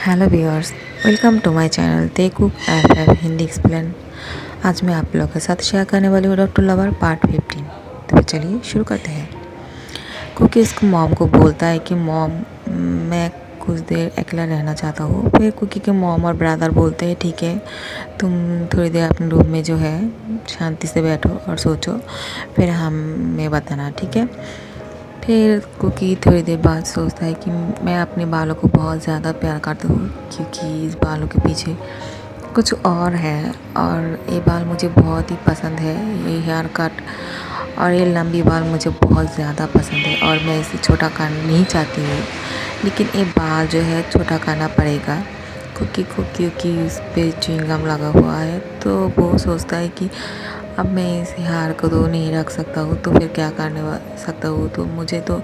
Hello viewers, welcome to my channel ते cook F Hindi explain. आज मैं आप लोगों के साथ शेयर करने वाली हूँ डॉक्टर लवर पार्ट 15। तो चलिए शुरू करते हैं। कुकी इसको मॉम को बोलता है कि मॉम, मैं कुछ देर अकेला रहना चाहता हूँ। फिर कुकी के मॉम और ब्रदर बोलते हैं ठीक है, तुम थोड़ी देर अपने रूम में जो है शांति से बैठो और सोचो, फिर हमें बताना, ठीक है। फिर कुकी थोड़ी देर बाद सोचता है कि मैं अपने बालों को बहुत ज़्यादा प्यार करता हूँ, क्योंकि इस बालों के पीछे कुछ और है और ये बाल मुझे बहुत ही पसंद है। ये हेयर कट और ये लंबी बाल मुझे बहुत ज़्यादा पसंद है और मैं इसे छोटा करना नहीं चाहती हूँ, लेकिन ये बाल जो है छोटा करना पड़ेगा कुकी को, क्योंकि उस पर च्युइंगम लगा हुआ है। तो वो सोचता है कि अब मैं इस हेयर को तो नहीं रख सकता हूँ, तो फिर क्या करने सकता हूँ, तो मुझे तो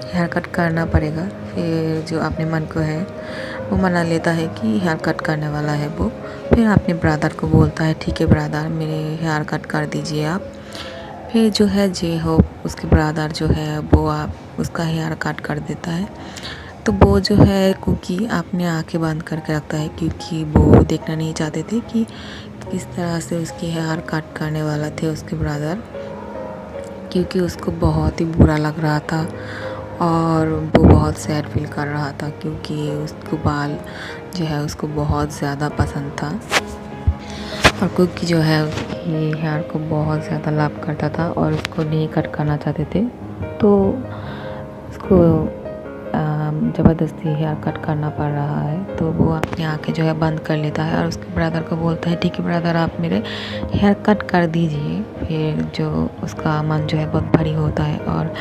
हेयर कट करना पड़ेगा। फिर जो अपने मन को है वो मना लेता है कि हेयर कट करने वाला है वो। फिर अपने ब्रदर को बोलता है ठीक है ब्रदर, मेरे हेयर कट कर दीजिए आप। फिर जो है जे हो उसके ब्रदर जो है वो आप उसका हेयर कट कर देता है। तो वो जो है कुकी अपने आंखें बंद करके रखता है, क्योंकि वो देखना नहीं चाहते थे कि किस तरह से उसकी हेयर कट करने वाला थे उसके ब्रदर, क्योंकि उसको बहुत ही बुरा लग रहा था और वो बहुत सैड फील कर रहा था, क्योंकि उसको बाल जो है उसको बहुत ज़्यादा पसंद था और कुकी जो है उसकी हेयर को बहुत ज़्यादा लव करता था और उसको नहीं कट करना चाहते थे। तो उसको ज़बरदस्ती हेयर कट करना पड़ रहा है। तो वो अपनी आंखें जो है बंद कर लेता है और उसके ब्रदर को बोलता है ठीक है ब्रदर, आप मेरे हेयर कट कर दीजिए। फिर जो उसका मन जो है बहुत भारी होता है और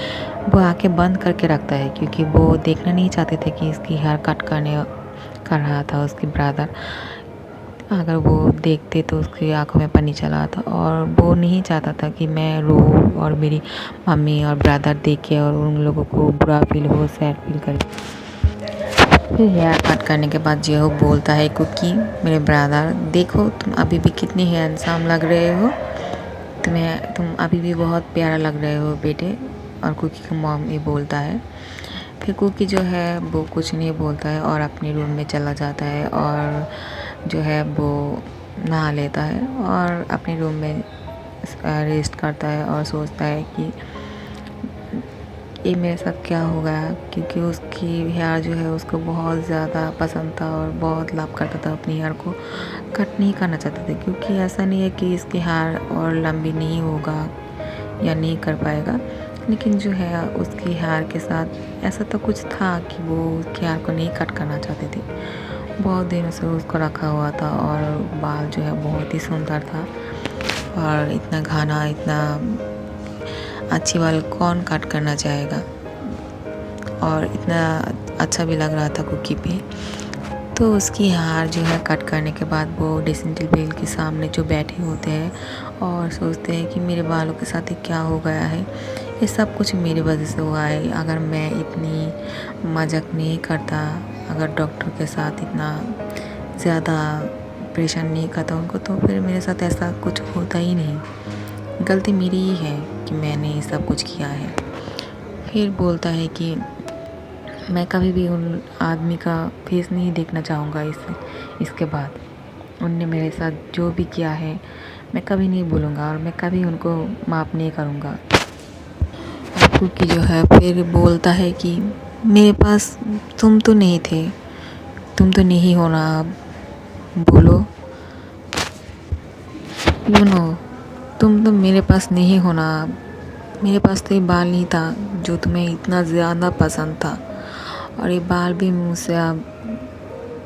वो आंखें बंद करके रखता है, क्योंकि वो देखना नहीं चाहते थे कि इसकी हेयर कट कर रहा था उसके ब्रदर। अगर वो देखते तो उसकी आंखों में पानी चला आता और वो नहीं चाहता था कि मैं रो और मेरी मम्मी और ब्रदर देखे और उन लोगों को बुरा फील हो, सैड फील करे। फिर हेयर कट करने के बाद जो बोलता है कुकी, मेरे ब्रदर देखो तुम अभी भी कितने हैंडसम लग रहे हो, तुम अभी भी बहुत प्यारा लग रहे हो बेटे। और कुकी का मॉम ये बोलता है। फिर कुकी जो है वो कुछ नहीं बोलता है और अपने रूम में चला जाता है और जो है वो नहा लेता है और अपने रूम में रेस्ट करता है और सोचता है कि ये मेरे साथ क्या हो गया, क्योंकि उसकी हेयर जो है उसको बहुत ज़्यादा पसंद था और बहुत लव करता था। अपनी हेयर को कट नहीं करना चाहते थे, क्योंकि ऐसा नहीं है कि इसकी हेयर और लंबी नहीं होगा या नहीं कर पाएगा, लेकिन जो है उसकी हेयर के साथ ऐसा तो कुछ था कि वो उसकी हेयर को नहीं कट करना चाहते थे। बहुत दिनों से उसको रखा हुआ था और बाल जो है बहुत ही सुंदर था और इतना घना इतना अच्छी बाल कौन कट करना चाहेगा, और इतना अच्छा भी लग रहा था कुकी पे। तो उसकी हेयर जो है कट करने के बाद वो ड्रेसिंग टेबल के सामने जो बैठे होते हैं और सोचते हैं कि मेरे बालों के साथ ये क्या हो गया है, ये सब कुछ मेरी वजह से हुआ है। अगर मैं इतनी मजाक नहीं करता, अगर डॉक्टर के साथ इतना ज़्यादा परेशान नहीं करता उनको, तो फिर मेरे साथ ऐसा कुछ होता ही नहीं। गलती मेरी ही है कि मैंने ये सब कुछ किया है। फिर बोलता है कि मैं कभी भी उन आदमी का फेस नहीं देखना चाहूँगा इसके बाद। उनने मेरे साथ जो भी किया है मैं कभी नहीं भूलूँगा और मैं कभी उनको माफ़ नहीं करूँगा। कुकी जो है फिर बोलता है कि मेरे पास तुम तो नहीं थे, तुम तो नहीं हो ना, अब बोलो, तुम तो मेरे पास नहीं होना। मेरे पास तो ये बाल नहीं था जो तुम्हें इतना ज़्यादा पसंद था, और ये बाल भी मुझसे अब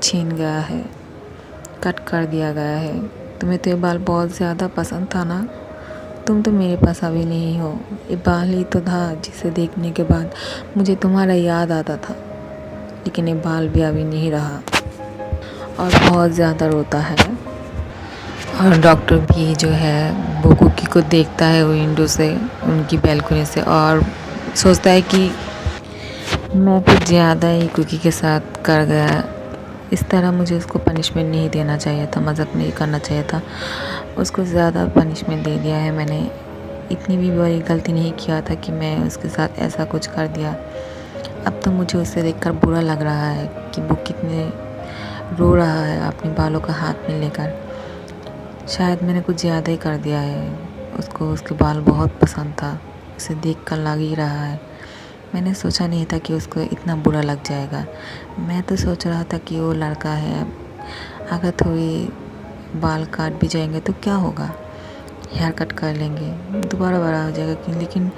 छीन गया है, कट कर दिया गया है। तुम्हें तो ये बाल बहुत ज़्यादा पसंद था ना, तुम तो मेरे पास अभी नहीं हो। ये बाल ही तो था जिसे देखने के बाद मुझे तुम्हारा याद आता था, लेकिन ये बाल भी अभी नहीं रहा। और बहुत ज़्यादा रोता है और डॉक्टर भी जो है वो कुकी को देखता है विंडो से, उनकी बैल्कनी से, और सोचता है कि मैं कुछ ज़्यादा ही कुकी के साथ कर गया। इस तरह मुझे उसको पनिशमेंट नहीं देना चाहिए था, मजाक नहीं करना चाहिए था, उसको ज़्यादा पनिशमेंट दे दिया है मैंने। इतनी भी बड़ी गलती नहीं किया था कि मैं उसके साथ ऐसा कुछ कर दिया। अब तो मुझे उसे देखकर बुरा लग रहा है कि वो कितने रो रहा है अपने बालों का हाथ में लेकर। शायद मैंने कुछ ज़्यादा ही कर दिया है। उसको उसके बाल बहुत पसंद था, उसे देख कर लग ही रहा है। मैंने सोचा नहीं था कि उसको इतना बुरा लग जाएगा। मैं तो सोच रहा था कि वो लड़का है, अगर थोड़ी बाल काट भी जाएंगे तो क्या होगा, हेयर कट कर लेंगे, दोबारा बड़ा हो जाएगा। लेकिन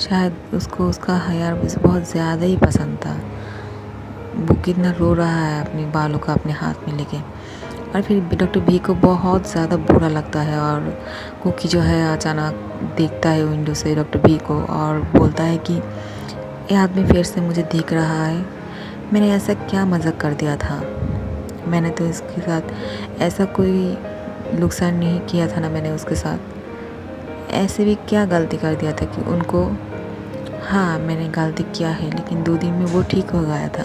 शायद उसको उसका हेयर बहुत ज़्यादा ही पसंद था। वो कितना रो रहा है अपने बालों का अपने हाथ में लेके। और फिर डॉक्टर बी को बहुत ज़्यादा बुरा लगता है और कुकी जो है अचानक देखता है विंडो से डॉक्टर बी को और बोलता है कि ये आदमी फिर से मुझे देख रहा है। मैंने ऐसा क्या मजाक कर दिया था, मैंने तो इसके साथ ऐसा कोई नुकसान नहीं किया था ना। मैंने उसके साथ ऐसे भी क्या गलती कर दिया था कि उनको, हाँ मैंने गलती किया है, लेकिन 2 दिन में वो ठीक हो गया था।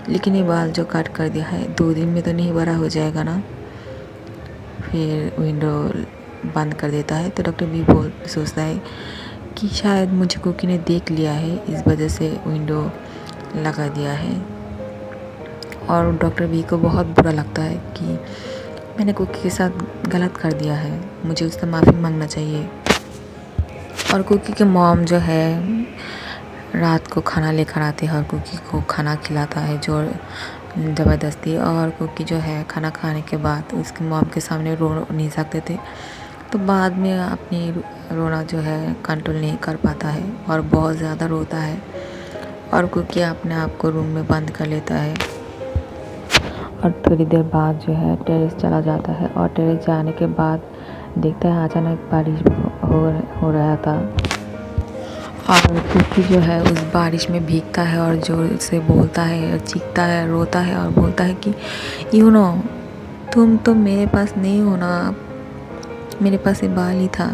लेकिन ये बाल जो काट कर दिया है 2 दिन में तो नहीं बड़ा हो जाएगा ना। फिर विंडो बंद कर देता है। तो डॉक्टर बी सोचता है कि शायद मुझे कुकी ने देख लिया है, इस वजह से विंडो लगा दिया है। और डॉक्टर बी को बहुत बुरा लगता है कि मैंने कुकी के साथ गलत कर दिया है, मुझे उससे माफ़ी मांगना चाहिए। और कुकी के मॉम जो है रात को खाना लेकर आते हैं और कुकी को खाना खिलाता है जो ज़बरदस्ती। और कुकी जो है खाना खाने के बाद उसके मॉम के सामने रो नहीं सकते थे, तो बाद में अपनी रोना जो है कंट्रोल नहीं कर पाता है और बहुत ज़्यादा रोता है। और कुकी अपने आप को रूम में बंद कर लेता है। और थोड़ी देर बाद जो है टेरेस चला जाता है और टेरेस जाने के बाद देखता है अचानक बारिश हो रहा था। और कुकी जो है उस बारिश में भीगता है और जोर से बोलता है और चीखता है, रोता है और बोलता है कि यू नो, तुम तो मेरे पास नहीं हो ना, मेरे पास ये बाल ही था,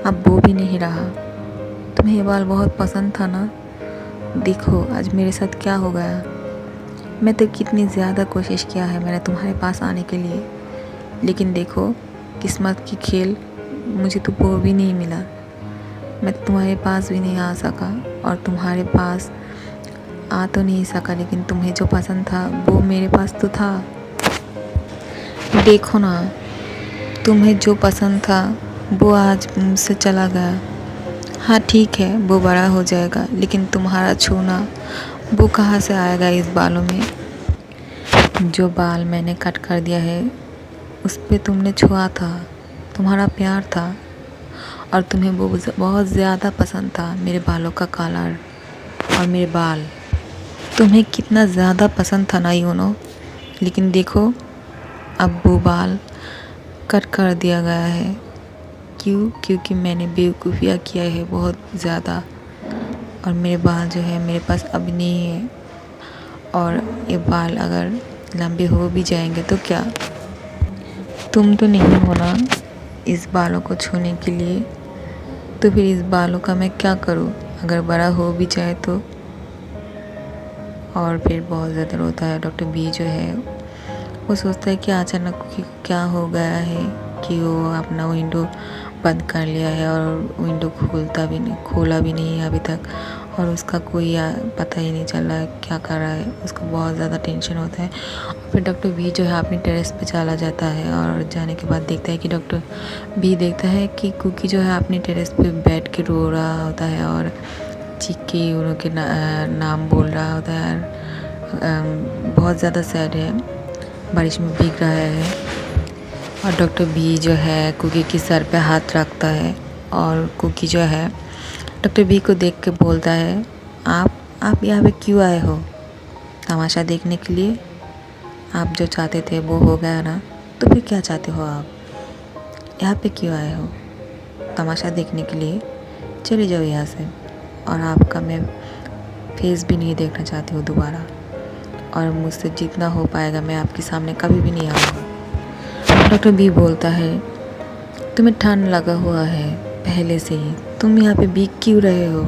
अब वो भी नहीं रहा। तुम्हें ये बाल बहुत पसंद था ना, देखो आज मेरे साथ क्या हो गया। मैं तो कितनी ज़्यादा कोशिश किया है मैंने तुम्हारे पास आने के लिए, लेकिन देखो किस्मत की खेल, मुझे तो वो भी नहीं मिला। मैं तुम्हारे पास भी नहीं आ सका और तुम्हारे पास आ तो नहीं सका, लेकिन तुम्हें जो पसंद था वो मेरे पास तो था। देखो ना, तुम्हें जो पसंद था वो आज मुझसे चला गया। हाँ ठीक है, वो बड़ा हो जाएगा, लेकिन तुम्हारा छूना वो कहाँ से आएगा इस बालों में। जो बाल मैंने कट कर दिया है उस पे तुमने छुआ था, तुम्हारा प्यार था और तुम्हें वो बहुत ज़्यादा पसंद था, मेरे बालों का कलर और मेरे बाल तुम्हें कितना ज़्यादा पसंद था ना यूनो। लेकिन देखो अब वो बाल कट कर दिया गया है। क्यों? क्योंकि मैंने बेवकूफ़ियाँ किया है बहुत ज़्यादा और मेरे बाल जो है मेरे पास अब नहीं है। और ये बाल अगर लंबे हो भी जाएंगे तो क्या, तुम तो नहीं हो ना इस बालों को छूने के लिए, तो फिर इस बालों का मैं क्या करूं अगर बड़ा हो भी जाए तो। और फिर बहुत ज़्यादा रोता है। डॉक्टर बी जो है वो सोचता है कि अचानक क्या हो गया है कि वो अपना विंडो बंद कर लिया है और विंडो खोला भी नहीं है अभी तक, और उसका कोई पता ही नहीं चल रहा है क्या कर रहा है। उसको बहुत ज़्यादा टेंशन होता है। और फिर डॉक्टर बी जो है अपनी टेरेस पे चला जाता है और जाने के बाद देखता है कि डॉक्टर बी देखता है कि कुकी जो है अपनी टेरेस पे बैठ के रो रहा होता है और चीख के उनके नाम बोल रहा होता है। बहुत ज़्यादा सैड है, बारिश में भीग रहा है। और डॉक्टर बी जो है कुकी के सर पे हाथ रखता है और कुकी जो है डॉक्टर बी को देख के बोलता है, आप यहाँ पे क्यों आए हो? तमाशा देखने के लिए? आप जो चाहते थे वो हो गया ना, तो फिर क्या चाहते हो आप? यहाँ पे क्यों आए हो? तमाशा देखने के लिए? चले जाओ यहाँ से। और आपका मैं फेस भी नहीं देखना चाहती हूँ दोबारा, और मुझसे जितना हो पाएगा मैं आपके सामने कभी भी नहीं आऊँगा। डॉक्टर बी बोलता है, तुम्हें ठंड लगा हुआ है पहले से ही, तुम यहाँ पे भीग क्यों रहे हो?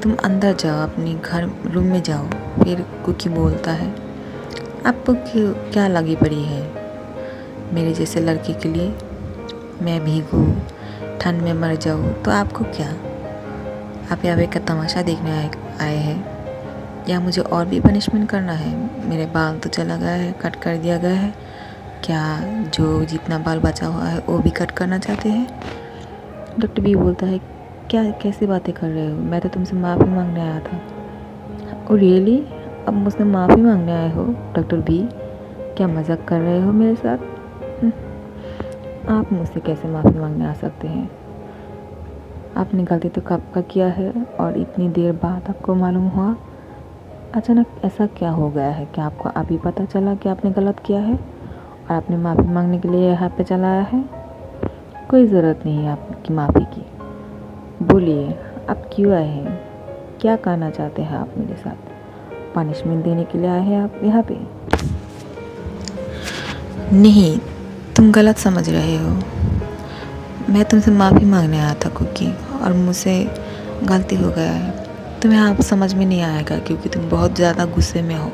तुम अंदर जाओ, अपने घर रूम में जाओ। फिर कुकी बोलता है, आपको क्यों क्या लगी पड़ी है मेरे जैसे लड़के के लिए? मैं भीगूँ, ठंड में मर जाऊँ तो आपको क्या? आप यहाँ पे का तमाशा देखने आए हैं। या मुझे और भी पनिशमेंट करना है? मेरे बाल तो चला गया है, कट कर दिया गया है, क्या जो जितना बाल बचा हुआ है वो भी कट करना चाहते हैं? डॉक्टर बी बोलता है, क्या कैसी बातें कर रहे हो, मैं तो तुमसे माफ़ी मांगने आया था। ओ रियली, अब मुझसे माफ़ी मांगने आए हो? डॉक्टर बी, क्या मजाक कर रहे हो मेरे साथ? आप मुझसे कैसे माफ़ी मांगने आ सकते हैं? आपने गलती तो कब का किया है और इतनी देर बाद आपको मालूम हुआ? अचानक ऐसा क्या हो गया है कि आपको अभी पता चला कि आपने गलत किया है और आपने माफ़ी मांगने के लिए यहाँ पे चला आया है? कोई ज़रूरत नहीं है आपकी माफ़ी की। बोलिए, आप क्यों आए हैं? क्या कहना चाहते हैं आप मेरे साथ? पनिशमेंट देने के लिए आए हैं आप यहाँ पे? नहीं, तुम गलत समझ रहे हो। मैं तुमसे माफ़ी मांगने आया था कुकी, और मुझसे गलती हो गया है। तुम्हें आप समझ में नहीं आएगा क्योंकि तुम बहुत ज़्यादा गुस्से में हो।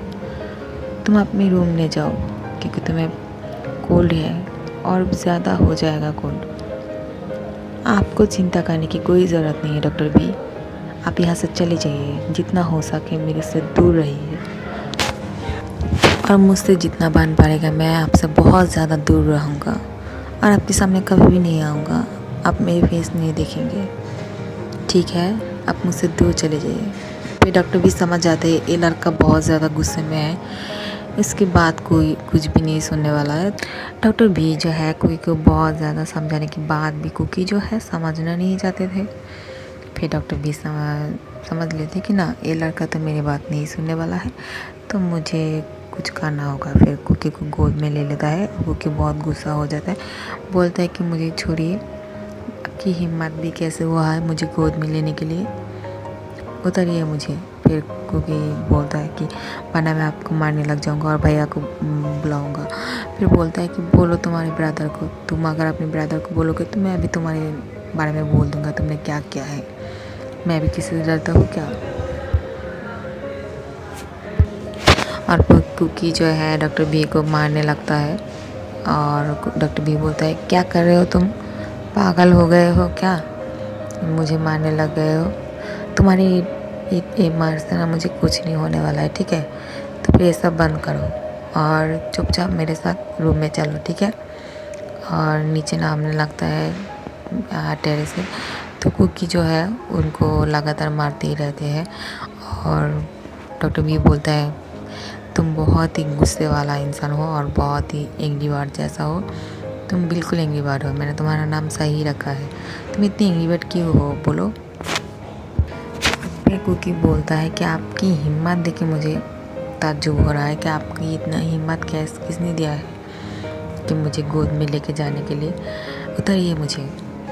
तुम अपने रूम में जाओ क्योंकि तुम्हें कोल्ड है और ज़्यादा हो जाएगा कोल्ड। आपको चिंता करने की कोई ज़रूरत नहीं है डॉक्टर बी। आप यहाँ से चले जाइए, जितना हो सके मेरे से दूर रहिए, और मुझसे जितना बन पाएगा मैं आपसे बहुत ज़्यादा दूर रहूँगा और आपके सामने कभी भी नहीं आऊँगा। आप मेरे फेस नहीं देखेंगे, ठीक है? आप मुझसे दूर चले जाइए। फिर डॉक्टर भी समझ जाते हैं ये लड़का बहुत ज़्यादा गुस्से में है, इसके बाद कोई कुछ भी नहीं सुनने वाला है। डॉक्टर भी जो है कुकी को बहुत ज़्यादा समझाने के बाद भी कुकी जो है समझना नहीं चाहते थे। फिर डॉक्टर भी समझ लेते कि ना ये लड़का तो मेरी बात नहीं सुनने वाला है, तो मुझे कुछ करना होगा। फिर कुकी को गोद में ले लेता है। कुकी बहुत गुस्सा हो जाता है, बोलता है कि मुझे छोड़िए, आपकी हिम्मत भी कैसे हुआ है मुझे गोद में लेने के लिए, उतरिए मुझे। फिर कुकी बोलता है कि वरना मैं आपको मारने लग जाऊंगा और भैया को बुलाऊंगा। फिर बोलता है कि बोलो तुम्हारे ब्रदर को, तुम अगर अपने ब्रदर को बोलोगे तो मैं अभी तुम्हारे बारे में बोल दूंगा तुमने क्या किया है। मैं भी किसी से डरता हूँ क्या? और कुकी जो है डॉक्टर बी को मारने लगता है और डॉक्टर बी बोलता है, क्या कर रहे हो तुम? पागल हो गए हो क्या? मुझे मारने लग गए हो? तुम्हारी ये मार से ना मुझे कुछ नहीं होने वाला है, ठीक है? तो फिर ये सब बंद करो और चुपचाप मेरे साथ रूम में चलो, ठीक है? और नीचे नामने लगता है टेरेस से। तो कुकी जो है उनको लगातार मारते ही रहते हैं और डॉक्टर बी बोलता है, तुम बहुत ही गुस्से वाला इंसान हो और बहुत ही एंग्री बर्ड जैसा हो। तुम बिल्कुल एंग्री बर्ड हो, मैंने तुम्हारा नाम सही रखा है। तुम इतनी एंग्री बर्ड क्यों हो, बोलो? फिर कुकी बोलता है कि आपकी हिम्मत देख के मुझे ताज्जुब हो रहा है कि आपकी इतना हिम्मत किसने दिया है कि मुझे गोद में लेके जाने के लिए, उतरिए मुझे।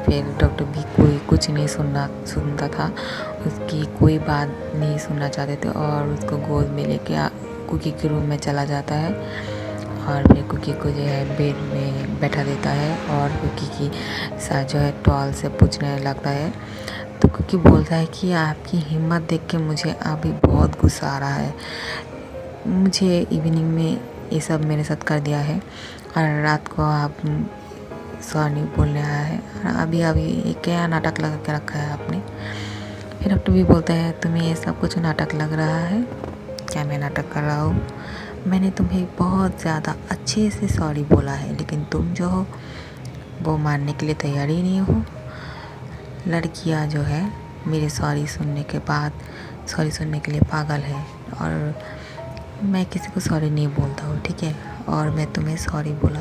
फिर डॉक्टर भी कोई कुछ नहीं सुनता था, उसकी कोई बात नहीं सुनना चाहते थे और उसको गोद में लेके कुकी के रूम में चला जाता है और फिर कुकी को जो है बेड में बैठा देता है और कुकी की साथ जो है टॉल से पूछने लगता है। तो कुकी बोलता है कि आपकी हिम्मत देख के मुझे अभी बहुत गुस्सा आ रहा है, मुझे इवनिंग में ये सब मेरे साथ कर दिया है और रात को आप सॉरी बोलने आया है और अभी ये क्या नाटक लगा के रखा है आपने? फिर डॉक्टर भी बोलता है, तुम्हें ये सब कुछ नाटक लग रहा है क्या? मैं नाटक कर रहा हूँ? मैंने तुम्हें बहुत ज़्यादा अच्छे से सॉरी बोला है, लेकिन तुम जो हो वो मानने के लिए तैयार ही नहीं हो। लड़कियाँ जो है मेरे सॉरी सुनने के बाद सॉरी सुनने के लिए पागल है और मैं किसी को सॉरी नहीं बोलता हूँ, ठीक है? और मैं तुम्हें सॉरी बोला,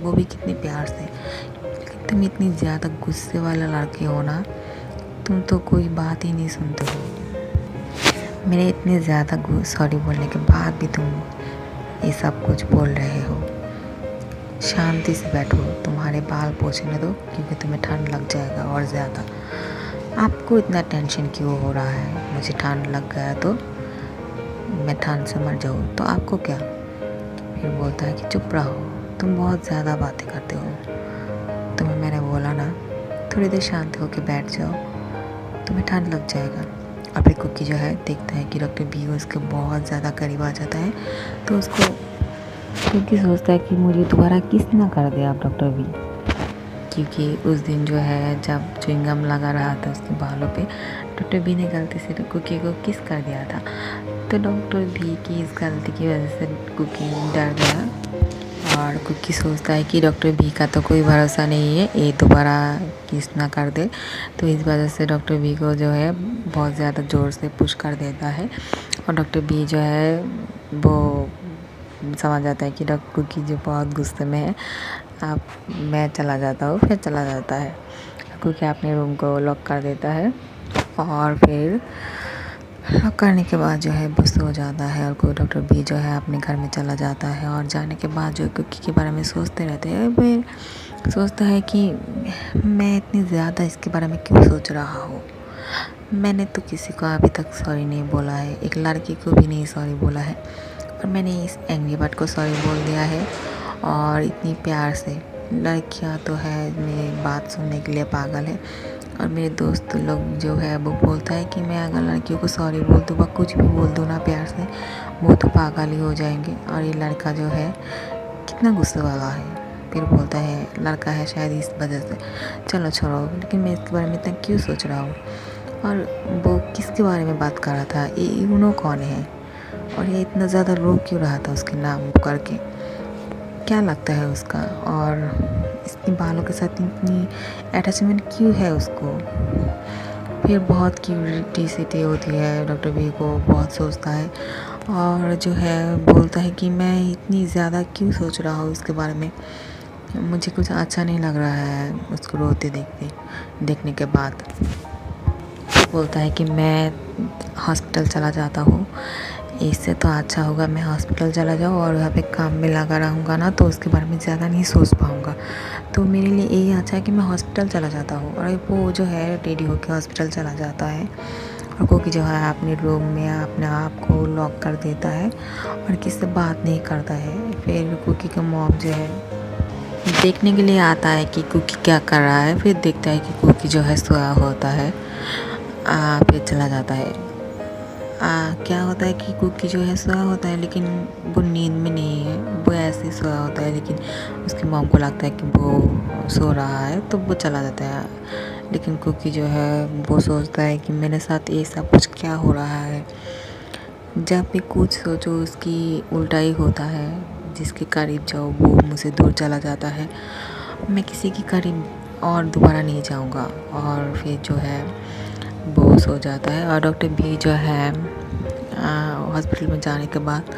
वो भी कितने प्यार से, लेकिन तुम इतनी ज़्यादा गुस्से वाला लड़के हो ना, तुम तो कोई बात ही नहीं सुनते हो। मेरे इतने ज़्यादा सॉरी बोलने के बाद भी तुम ये सब कुछ बोल रहे हो। शांति से बैठो, तुम्हारे बाल पोंछने दो क्योंकि तुम्हें ठंड लग जाएगा और ज़्यादा। आपको इतना टेंशन क्यों हो रहा है? मुझे ठंड लग गया तो मैं ठंड से मर जाऊँ तो आपको क्या? फिर बोलता है कि चुप रहो, तुम बहुत ज़्यादा बातें करते हो। तुम्हें मैंने बोला ना थोड़ी देर शांत होकर बैठ जाओ, तुम्हें ठंड लग जाएगा। और फिर कुकी जो है देखता है कि डॉक्टर बी उसके बहुत ज़्यादा करीब आ जाता है, तो उसको कुकी सोचता है कि मुझे दोबारा किस ना कर दिया आप डॉक्टर बी, क्योंकि उस दिन जो है जब च्युइंगम लगा रहा था उसके बालों पे, डॉक्टर बी ने गलती से कुकी को किस कर दिया था। तो डॉक्टर भी की इस गलती की वजह से कुकी डर गया और कुकी सोचता है कि डॉक्टर भी का तो कोई भरोसा नहीं है, ये दोबारा किस ना कर दे। तो इस वजह से डॉक्टर भी को जो है बहुत ज़्यादा ज़ोर से पुश कर देता है और डॉक्टर भी जो है वो समझ जाता है कि डॉक्टर कुकी जो बहुत गुस्से में है, अब मैं चला जाता हूँ। फिर चला जाता है, कुकी अपने रूम को लॉक कर देता है और फिर लॉक करने के बाद जो है वो सो जाता है और कोई डॉक्टर भी जो है अपने घर में चला जाता है। और जाने के बाद जो कुकी के बारे में सोचते रहते हैं, फिर सोचता है कि मैं इतनी ज़्यादा इसके बारे में क्यों सोच रहा हूँ। मैंने तो किसी को अभी तक सॉरी नहीं बोला है, एक लड़की को भी नहीं सॉरी बोला है, और मैंने इस एंग्री बर्ड को सॉरी बोल दिया है। और इतनी प्यार से, लड़कियाँ तो है मेरी बात सुनने के लिए पागल है, और मेरे दोस्त लोग जो है वो बोलता है कि मैं अगर लड़कियों को सॉरी बोल दूँ व कुछ भी बोल दूँ ना प्यार से, वो तो पागल ही हो जाएंगे। और ये लड़का जो है कितना गुस्से वाला है। फिर बोलता है लड़का है शायद इस वजह से, चलो छोड़ो, लेकिन मैं इसके बारे में इतना क्यों सोच रहा हूँ। और वो किसके बारे में बात कर रहा था, ये यूनो कौन है, और ये इतना ज़्यादा रो क्यों रहा था उसके नाम करके, क्या लगता है उसका, और इसके बालों के साथ इतनी अटैचमेंट क्यों है उसको। फिर बहुत क्यूरियोसिटी होती है, डॉक्टर भी को बहुत सोचता है और जो है बोलता है कि मैं इतनी ज़्यादा क्यों सोच रहा हूँ उसके बारे में, मुझे कुछ अच्छा नहीं लग रहा है उसको रोते देखने के बाद। बोलता है कि मैं हॉस्पिटल चला जाता हूँ, इससे तो अच्छा होगा मैं हॉस्पिटल चला जाऊँ और वहाँ पे काम में लगा रहूँगा ना, तो उसके बारे में ज़्यादा नहीं सोच पाऊँगा। तो मेरे लिए यही अच्छा है कि मैं हॉस्पिटल चला जाता हूँ। और वो जो है रेडी होकर हॉस्पिटल चला जाता है और कुकी जो है अपने रूम में अपने आप को लॉक कर देता है और किसी से बात नहीं करता है। फिर कुकी का मॉम जो है देखने के लिए आता है कि कुकी क्या कर रहा है। फिर देखता है कि कुकी जो है सोया होता है। फिर चला जाता है। क्या होता है कि कुकी जो है सोया होता है, लेकिन वो नींद में नहीं है, वो ऐसे ही सोया होता है। लेकिन उसकी मॉम को लगता है कि वो सो रहा है, तो वो चला जाता है। लेकिन कुकी जो है वो सोचता है कि मेरे साथ ये सब कुछ क्या हो रहा है। जब भी कुछ सोचो उसकी उल्टा ही होता है, जिसके करीब जाओ वो मुझसे दूर चला जाता है। मैं किसी के करीब और दोबारा नहीं जाऊंगा। और फिर जो है वो सो जाता है। और डॉक्टर भी जो है हॉस्पिटल में जाने के बाद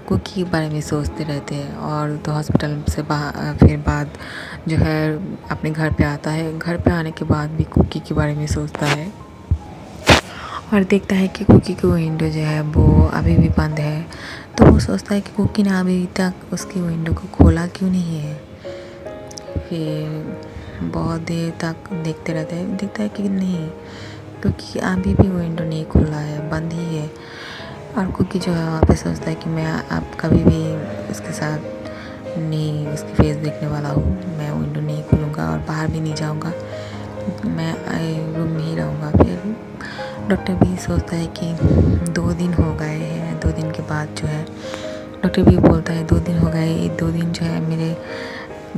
कुकी के बारे में सोचते रहते हैं। और तो हॉस्पिटल से फिर बाद जो है अपने घर पे आता है। घर पे आने के बाद भी कुकी के बारे में सोचता है और देखता है कि कुकी की विंडो जो है वो अभी भी बंद है। तो वो सोचता है कि कुकी ने अभी तक उसकी विंडो को खोला क्यों नहीं है। फिर बहुत देर तक देखते रहते हैं, देखता है कि नहीं, क्योंकि अभी भी विंडो नहीं खुला है, बंद ही है। और कुकी जो है वहाँ पे सोचता है कि मैं अब कभी भी उसके साथ नहीं उसकी फेस देखने वाला हूँ, मैं विंडो नहीं खोलूँगा और बाहर भी नहीं जाऊँगा, मैं रूम में ही रहूँगा। फिर डॉक्टर भी सोचता है कि 2 दिन हो गए हैं। 2 दिन के बाद जो है डॉक्टर भी बोलता है 2 दिन हो गए, ये 2 दिन जो है मेरे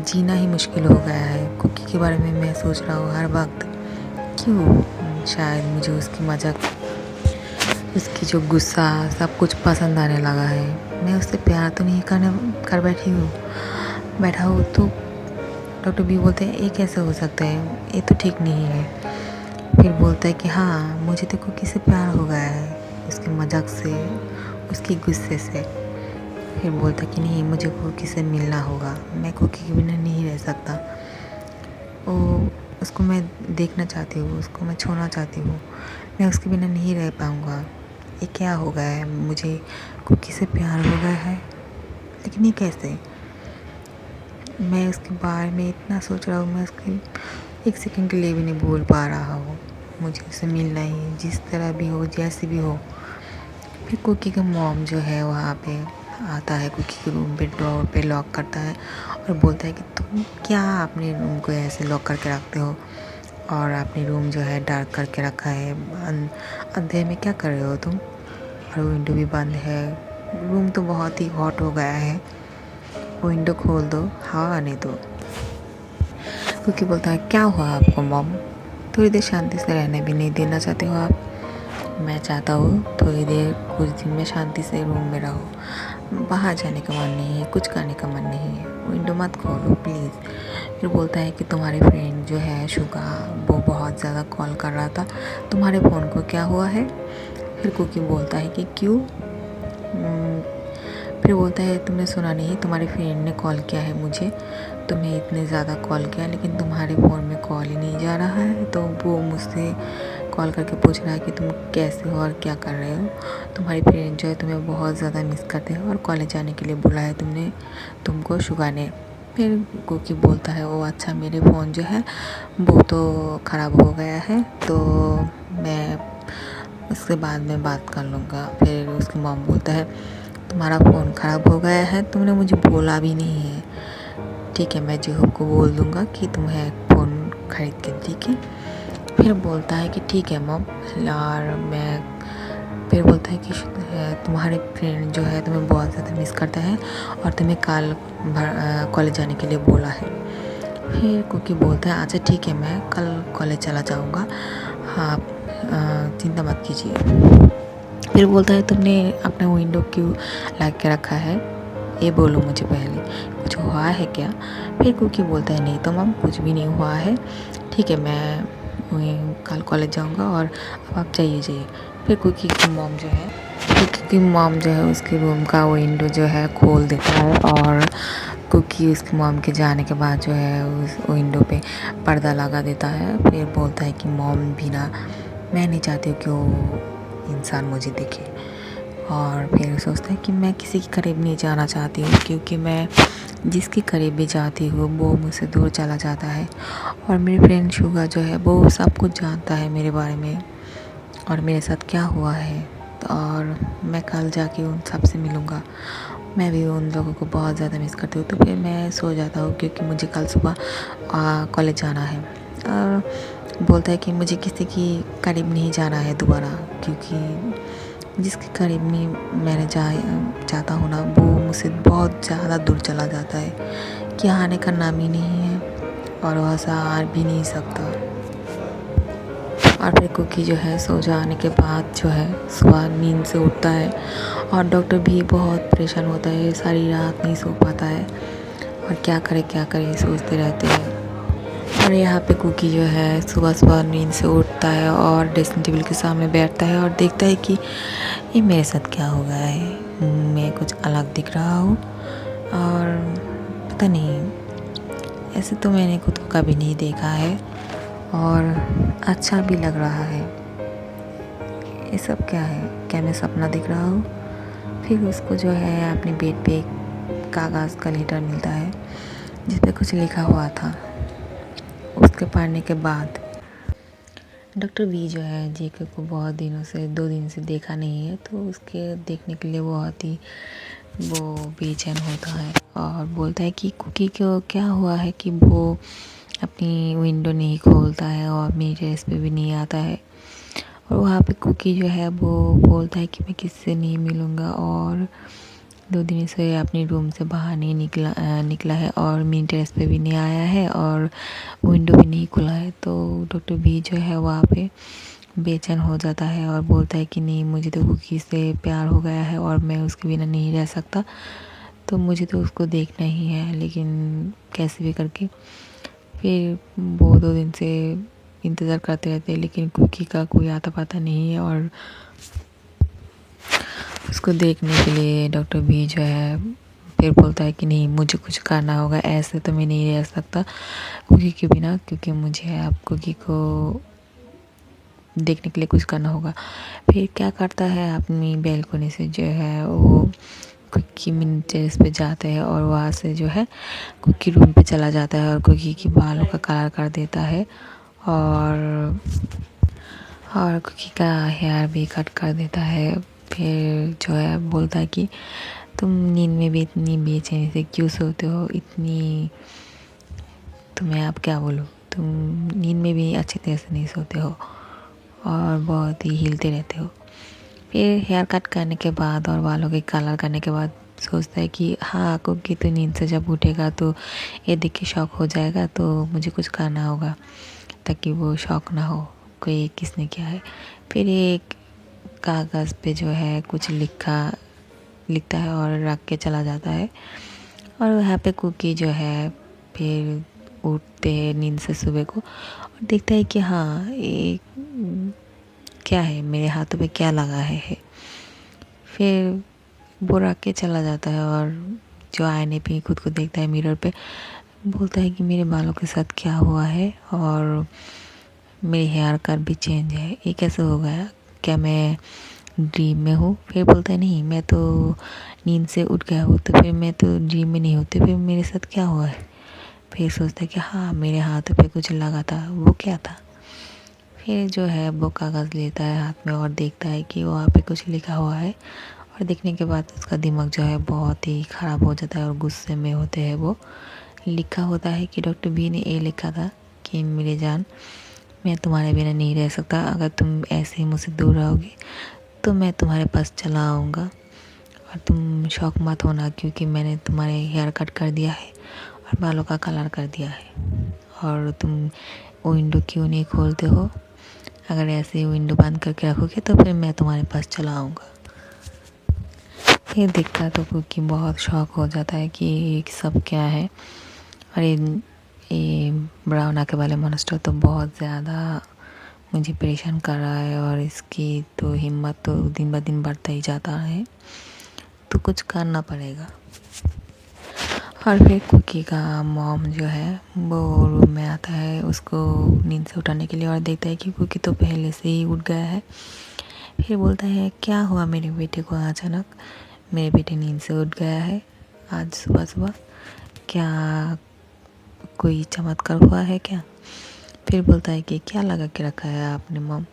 जीना ही मुश्किल हो गया है। कुकी के बारे में मैं सोच रहा हूँ हर वक्त, क्यों। शायद मुझे उसकी मजाक, उसकी जो गुस्सा सब कुछ पसंद आने लगा है। मैं उससे प्यार तो नहीं कर बैठा हूँ। तो डॉक्टर भी बोलते हैं ये कैसे हो सकता है, ये तो ठीक नहीं है। फिर बोलता है कि हाँ, मुझे तो कुकी से प्यार हो गया है, उसके मजाक से, उसके गुस्से से। फिर बोलता है कि नहीं, मुझे कुकी से मिलना होगा, मैं कुकी के बिना नहीं रह सकता। उसको मैं देखना चाहती हूँ, उसको मैं छूना चाहती हूँ, मैं उसके बिना नहीं रह पाऊँगा। ये क्या हो गया है, मुझे कुकी से प्यार हो गया है, लेकिन ये कैसे। मैं उसके बारे में इतना सोच रहा हूँ, मैं उसके एक सेकंड के लिए भी नहीं भूल पा रहा हूँ। मुझे उससे मिलना ही, जिस तरह भी हो, जैसे भी हो। फिर कुकी का मॉम जो है वहाँ पे आता है, कुकी के रूम पे डोर पे लॉक करता है और बोलता है कि तुम क्या अपने रूम को ऐसे लॉक करके रखते हो, और अपने रूम जो है डार्क करके रखा है, अंधेरे में क्या कर रहे हो तुम, और विंडो भी बंद है, रूम तो बहुत ही हॉट हो गया है, विंडो खोल दो, हवा आने दो। कुकी बोलता है क्या हुआ आपको मॉम, थोड़ी देर शांति से रहने भी नहीं देना चाहते हो आप। मैं चाहता हूँ थोड़ी देर कुछ दिन में शांति से रूम में रहो, बाहर जाने का मन नहीं है, कुछ करने का मन नहीं है, विंडो मत खोलो प्लीज़। फिर बोलता है कि तुम्हारे फ्रेंड जो है शुगा, वो बहुत ज़्यादा कॉल कर रहा था, तुम्हारे फ़ोन को क्या हुआ है। फिर कुकी बोलता है कि क्यों। फिर बोलता है तुमने सुना नहीं, तुम्हारे फ्रेंड ने कॉल किया है मुझे, तुम्हें इतने ज़्यादा कॉल किया लेकिन तुम्हारे फ़ोन में कॉल ही नहीं जा रहा है। तो वो मुझसे कॉल करके पूछ रहा है कि तुम कैसे हो और क्या कर रहे हो। तुम्हारी फ्रेंड जो है तुम्हें बहुत ज़्यादा मिस करते हैं और कॉलेज जाने के लिए बोला है तुमको शुगा ने। फिर कुकी बोलता है ओ अच्छा, मेरे फ़ोन जो है वो तो ख़राब हो गया है, तो मैं उसके बाद में बात कर लूँगा। फिर उसकी मॉम बोलता है तुम्हारा फ़ोन ख़राब हो गया है, तुमने मुझे बोला भी नहीं है। ठीक है, मैं जेहूब को बोल दूँगा कि तुम्हें फ़ोन ख़रीद के देगी। फिर बोलता है कि ठीक है मॉम। और मैं फिर बोलता है कि तुम्हारे फ्रेंड जो है तुम्हें बहुत ज़्यादा मिस करता है और तुम्हें कल कॉलेज जाने के लिए बोला है। फिर कुकी बोलता है अच्छा ठीक है, मैं कल कॉलेज चला जाऊँगा, हाँ चिंता मत कीजिए। फिर बोलता है तुमने अपना विंडो क्यों लगा के रखा है, ये बोलो मुझे पहले, कुछ हुआ है क्या। फिर कुकी बोलता है नहीं तो मम, कुछ भी नहीं हुआ है, ठीक है मैं कल कॉलेज जाऊँगा और अब आप जाइए। फिर कुकी की मॉम जो है उसके रूम का विंडो जो है खोल देता है और कुकी उसकी मॉम के जाने के बाद जो है उस विंडो पे पर्दा लगा देता है। फिर बोलता है कि मॉम भी ना, मैं नहीं चाहती हूँ कि वो इंसान मुझे देखे। और फिर सोचता है कि मैं किसी के करीब नहीं जाना चाहती हूँ, क्योंकि मैं जिसके करीब भी जाती हूँ वो मुझसे दूर चला जाता है। और मेरी फ्रेंड शुगा जो है वो सब कुछ जानता है मेरे बारे में और मेरे साथ क्या हुआ है। और मैं कल जाके उन सब से मिलूँगा, मैं भी उन लोगों को बहुत ज़्यादा मिस करती हूँ। तो फिर मैं सो जाता हूँ क्योंकि मुझे कल सुबह कॉलेज जाना है। और बोलता है कि मुझे किसी की करीब नहीं जाना है दोबारा, क्योंकि जिसके करीब में मैंने जाता हूँ ना, वो मुझसे बहुत ज़्यादा दूर चला जाता है कि आने का नाम ही नहीं है और वैसा आ भी नहीं सकता। और फिर कुकी जो है सो जाने के बाद जो है सुबह नींद से उठता है और डॉक्टर भी बहुत परेशान होता है, सारी रात नहीं सो पाता है और क्या करे सोचते रहते हैं। और यहाँ पे कुकी जो है सुबह नींद से उठता है और ड्रेसिंग टेबल के सामने बैठता है और देखता है कि ये मेरे साथ क्या हो गया है, मैं कुछ अलग दिख रहा हूँ और पता नहीं, ऐसे तो मैंने खुद को कभी नहीं देखा है और अच्छा भी लग रहा है। ये सब क्या है, क्या मैं सपना दिख रहा हूँ। फिर उसको जो है अपने बेड पे एक कागज़ का लेटर मिलता है जिस पे कुछ लिखा हुआ था। उसके पढ़ने के बाद डॉक्टर वी जो है जेके को बहुत दिनों से 2 दिन से देखा नहीं है, तो उसके देखने के लिए बहुत ही वो बेचैन होता है और बोलता है कि कुकी को क्या हुआ है कि वो अपनी विंडो नहीं खोलता है और मेरी टेरेस पे भी नहीं आता है। और वहाँ पे कुकी जो है वो बोलता है कि मैं किससे नहीं मिलूँगा और 2 दिन से अपने रूम से बाहर नहीं निकला है और मेरी टेरेस पे भी नहीं आया है और विंडो भी नहीं खुला है। तो डॉक्टर बी जो है वहाँ पे बेचैन हो जाता है और बोलता है कि नहीं, मुझे तो कुकी से प्यार हो गया है और मैं उसके बिना नहीं रह सकता, तो मुझे तो उसको देखना ही है, लेकिन कैसे भी करके। फिर वो 2 दिन से इंतज़ार करते रहते हैं लेकिन कुकी का कोई आता पता नहीं है और उसको देखने के लिए डॉक्टर बी जो है फिर बोलता है कि नहीं, मुझे कुछ करना होगा, ऐसे तो मैं नहीं रह सकता कुकी के बिना, क्योंकि मुझे अब कुकी को देखने के लिए कुछ करना होगा। फिर क्या करता है, अपनी बैल्कनी से जो है वो कुकी मिनी टेरेस पे जाते हैं और वहाँ से जो है कुकी रूम पे चला जाता है और कुकी की बालों का कलर कर देता है और कुकी का हेयर भी कट कर देता है। फिर जो है बोलता है कि तुम नींद में भी इतनी बेचैनी से क्यों सोते हो, इतनी, तुम्हें अब क्या बोलूँ, तुम नींद में भी अच्छी तरह से नहीं सोते हो और बहुत ही हिलते रहते हो। फिर हेयर कट करने के बाद और बालों के कलर करने के बाद सोचता है कि हाँ, कुकी तो नींद से जब उठेगा तो ये देख के शौक हो जाएगा, तो मुझे कुछ करना होगा ताकि वो शौक ना हो कोई किसने किया है। फिर एक कागज़ पे जो है कुछ लिखता है और रख के चला जाता है। और वहाँ पे कुकी जो है फिर उठते हैं नींद से सुबह को और देखता है कि हाँ ये क्या है, मेरे हाथों पे क्या लगा है। फिर वो रख के चला जाता है और जो आईने पे खुद को देखता है मिरर पे, बोलता है कि मेरे बालों के साथ क्या हुआ है और मेरी हेयर कट भी चेंज है, ये कैसे हो गया, क्या मैं ड्रीम में हूँ। फिर बोलता है नहीं, मैं तो नींद से उठ गया हूँ, तो फिर मैं तो ड्रीम में नहीं होती, फिर मेरे साथ क्या हुआ है। फिर सोचता है कि हाँ मेरे हाथों पे कुछ लगा था, वो क्या था। फिर जो है वो कागज़ लेता है हाथ में और देखता है कि वहाँ पे कुछ लिखा हुआ है। और देखने के बाद उसका दिमाग जो है बहुत ही ख़राब हो जाता है और गुस्से में होते हैं वो। लिखा होता है कि डॉक्टर बी ने ये लिखा था कि मेरी जान, मैं तुम्हारे बिना नहीं रह सकता, अगर तुम ऐसे ही मुझसे दूर रहोगी तो मैं तुम्हारे पास चला आऊँगा। और तुम शौक मत होना क्योंकि मैंने तुम्हारे हेयर कट कर दिया है और बालों का कलर कर दिया है। और तुम वो विंडो क्यों नहीं खोलते हो, अगर ऐसे ही विंडो बंद करके रखोगे तो फिर मैं तुम्हारे पास चला आऊँगा। ये देखता तो कुकी बहुत शौक हो जाता है कि ये सब क्या है। और ये ब्राउन आँखें वाले मॉन्स्टर तो बहुत ज़्यादा मुझे परेशान कर रहा है और इसकी तो हिम्मत तो दिन ब दिन बढ़ता ही जाता है, तो कुछ करना पड़ेगा। और फिर कुकी का मॉम जो है वो रूम में आता है उसको नींद से उठाने के लिए और देखता है कि कुकी तो पहले से ही उठ गया है। फिर बोलता है क्या हुआ मेरे बेटे को अचानक, मेरे बेटे नींद से उठ गया है आज सुबह सुबह, क्या कोई चमत्कार हुआ है क्या। फिर बोलता है कि क्या लगा के रखा है आपने मॉम,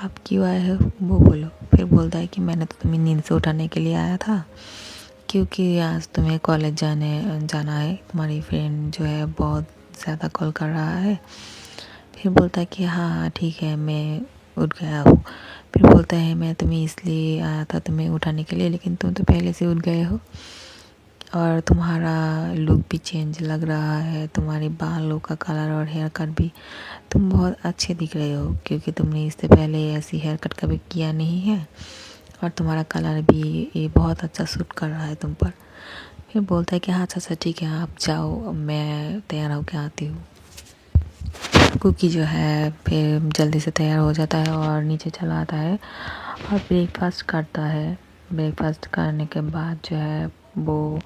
आप क्यों आए हो वो बोलो। फिर बोलता है कि मैंने तो तुम्हें नींद से उठाने के लिए आया था क्योंकि आज तुम्हें कॉलेज जाना है, तुम्हारी फ्रेंड जो है बहुत ज़्यादा कॉल कर रहा है। फिर बोलता है कि हाँ हाँ ठीक है मैं उठ गया हूँ। फिर बोलता है मैं तुम्हें इसलिए आया था तुम्हें उठाने के लिए, लेकिन तुम तो पहले से उठ गए हो और तुम्हारा लुक भी चेंज लग रहा है, तुम्हारे बालों का कलर और हेयर कट भी, तुम बहुत अच्छे दिख रहे हो क्योंकि तुमने इससे पहले ऐसी हेयर कट कभी किया नहीं है और तुम्हारा कलर भी ये बहुत अच्छा सूट कर रहा है तुम पर। फिर बोलता है कि हाँ अच्छा ठीक है आप जाओ, मैं तैयार होकर आती हूँ। कुकी जो है फिर जल्दी से तैयार हो जाता है और नीचे चला आता है और ब्रेकफास्ट करता है। ब्रेकफास्ट करने के बाद जो है वो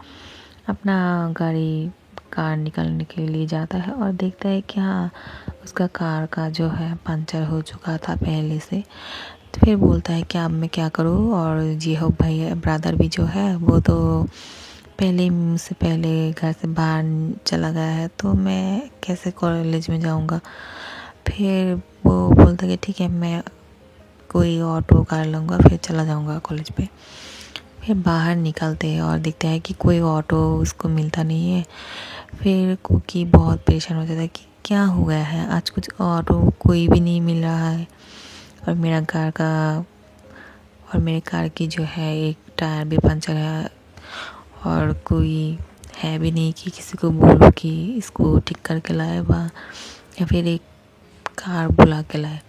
अपना कार निकालने के लिए जाता है और देखता है कि हाँ उसका कार का जो है पंचर हो चुका था पहले से। तो फिर बोलता है कि अब मैं क्या करूँ, और जी हो भाई ब्रदर भी जो है वो तो पहले मुझसे पहले घर से बाहर चला गया है, तो मैं कैसे कॉलेज में जाऊँगा। फिर वो बोलता है कि ठीक है मैं कोई ऑटो कर लूँगा फिर चला जाऊँगा कॉलेज पे। फिर बाहर निकलते हैं और देखते हैं कि कोई ऑटो उसको मिलता नहीं है। फिर कुकी बहुत परेशान हो जाता है कि क्या हो गया है, आज कुछ ऑटो कोई भी नहीं मिल रहा है और मेरे कार की जो है एक टायर भी पंचर है और कोई है भी नहीं कि किसी को बोलो कि इसको ठीक करके लाए या फिर एक कार बुला के लाए।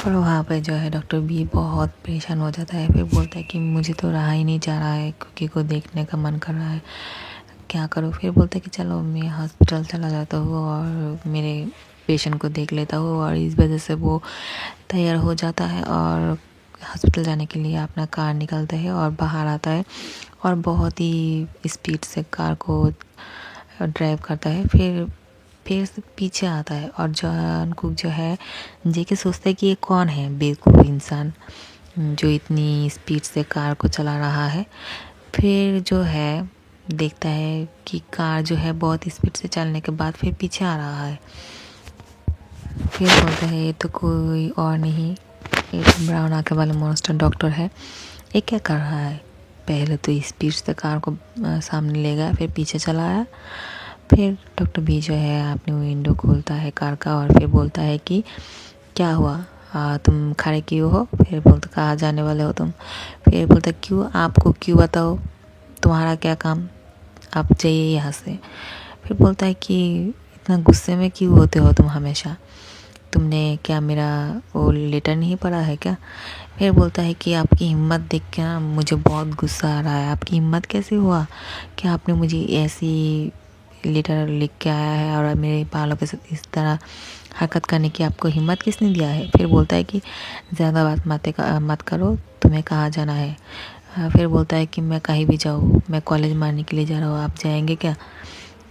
और वहाँ पे जो है डॉक्टर बी बहुत परेशान हो जाता है। फिर बोलता है कि मुझे तो रहा ही नहीं जा रहा है, कुकी को देखने का मन कर रहा है, क्या करूँ। फिर बोलता है कि चलो मैं हॉस्पिटल चला जाता हूँ और मेरे पेशेंट को देख लेता हूँ। और इस वजह से वो तैयार हो जाता है और हॉस्पिटल जाने के लिए अपना कार निकालता है और बाहर आता है और बहुत ही स्पीड से कार को ड्राइव करता है। फिर से पीछे आता है और जॉन कुक जो है जेके सोचता है कि ये कौन है बेवकूफ़ इंसान जो इतनी स्पीड से कार को चला रहा है। फिर जो है देखता है कि कार जो है बहुत स्पीड से चलने के बाद फिर पीछे आ रहा है। फिर बोलता है ये तो कोई और नहीं, एक ब्राउन आँखें वाला मॉन्स्टर डॉक्टर है, ये क्या कर रहा है। पहले तो स्पीड से कार को सामने ले गया फिर पीछे चला आया। फिर डॉक्टर बी जो है अपनी विंडो खोलता है कार का और फिर बोलता है कि क्या हुआ, तुम खड़े क्यों हो। फिर बोलता कहाँ जाने वाले हो तुम। फिर बोलता क्यों, आपको क्यों बताओ, तुम्हारा क्या काम, आप जाइए यहाँ से। फिर बोलता है कि इतना गुस्से में क्यों होते हो तुम हमेशा, तुमने क्या मेरा वो लेटर नहीं पढ़ा है क्या? फिर बोलता है कि आपकी हिम्मत देख के ना मुझे बहुत गुस्सा आ रहा है। आपकी हिम्मत कैसे हुआ कि आपने मुझे ऐसी लेटर लिख के आया है और मेरे बालों के साथ इस तरह हरकत करने की आपको हिम्मत किसने दिया है? फिर बोलता है कि ज़्यादा बात मत करो, तुम्हें कहाँ जाना है? फिर बोलता है कि मैं कहीं भी जाऊँ, मैं कॉलेज मारने के लिए जा रहा हूँ, आप जाएंगे क्या?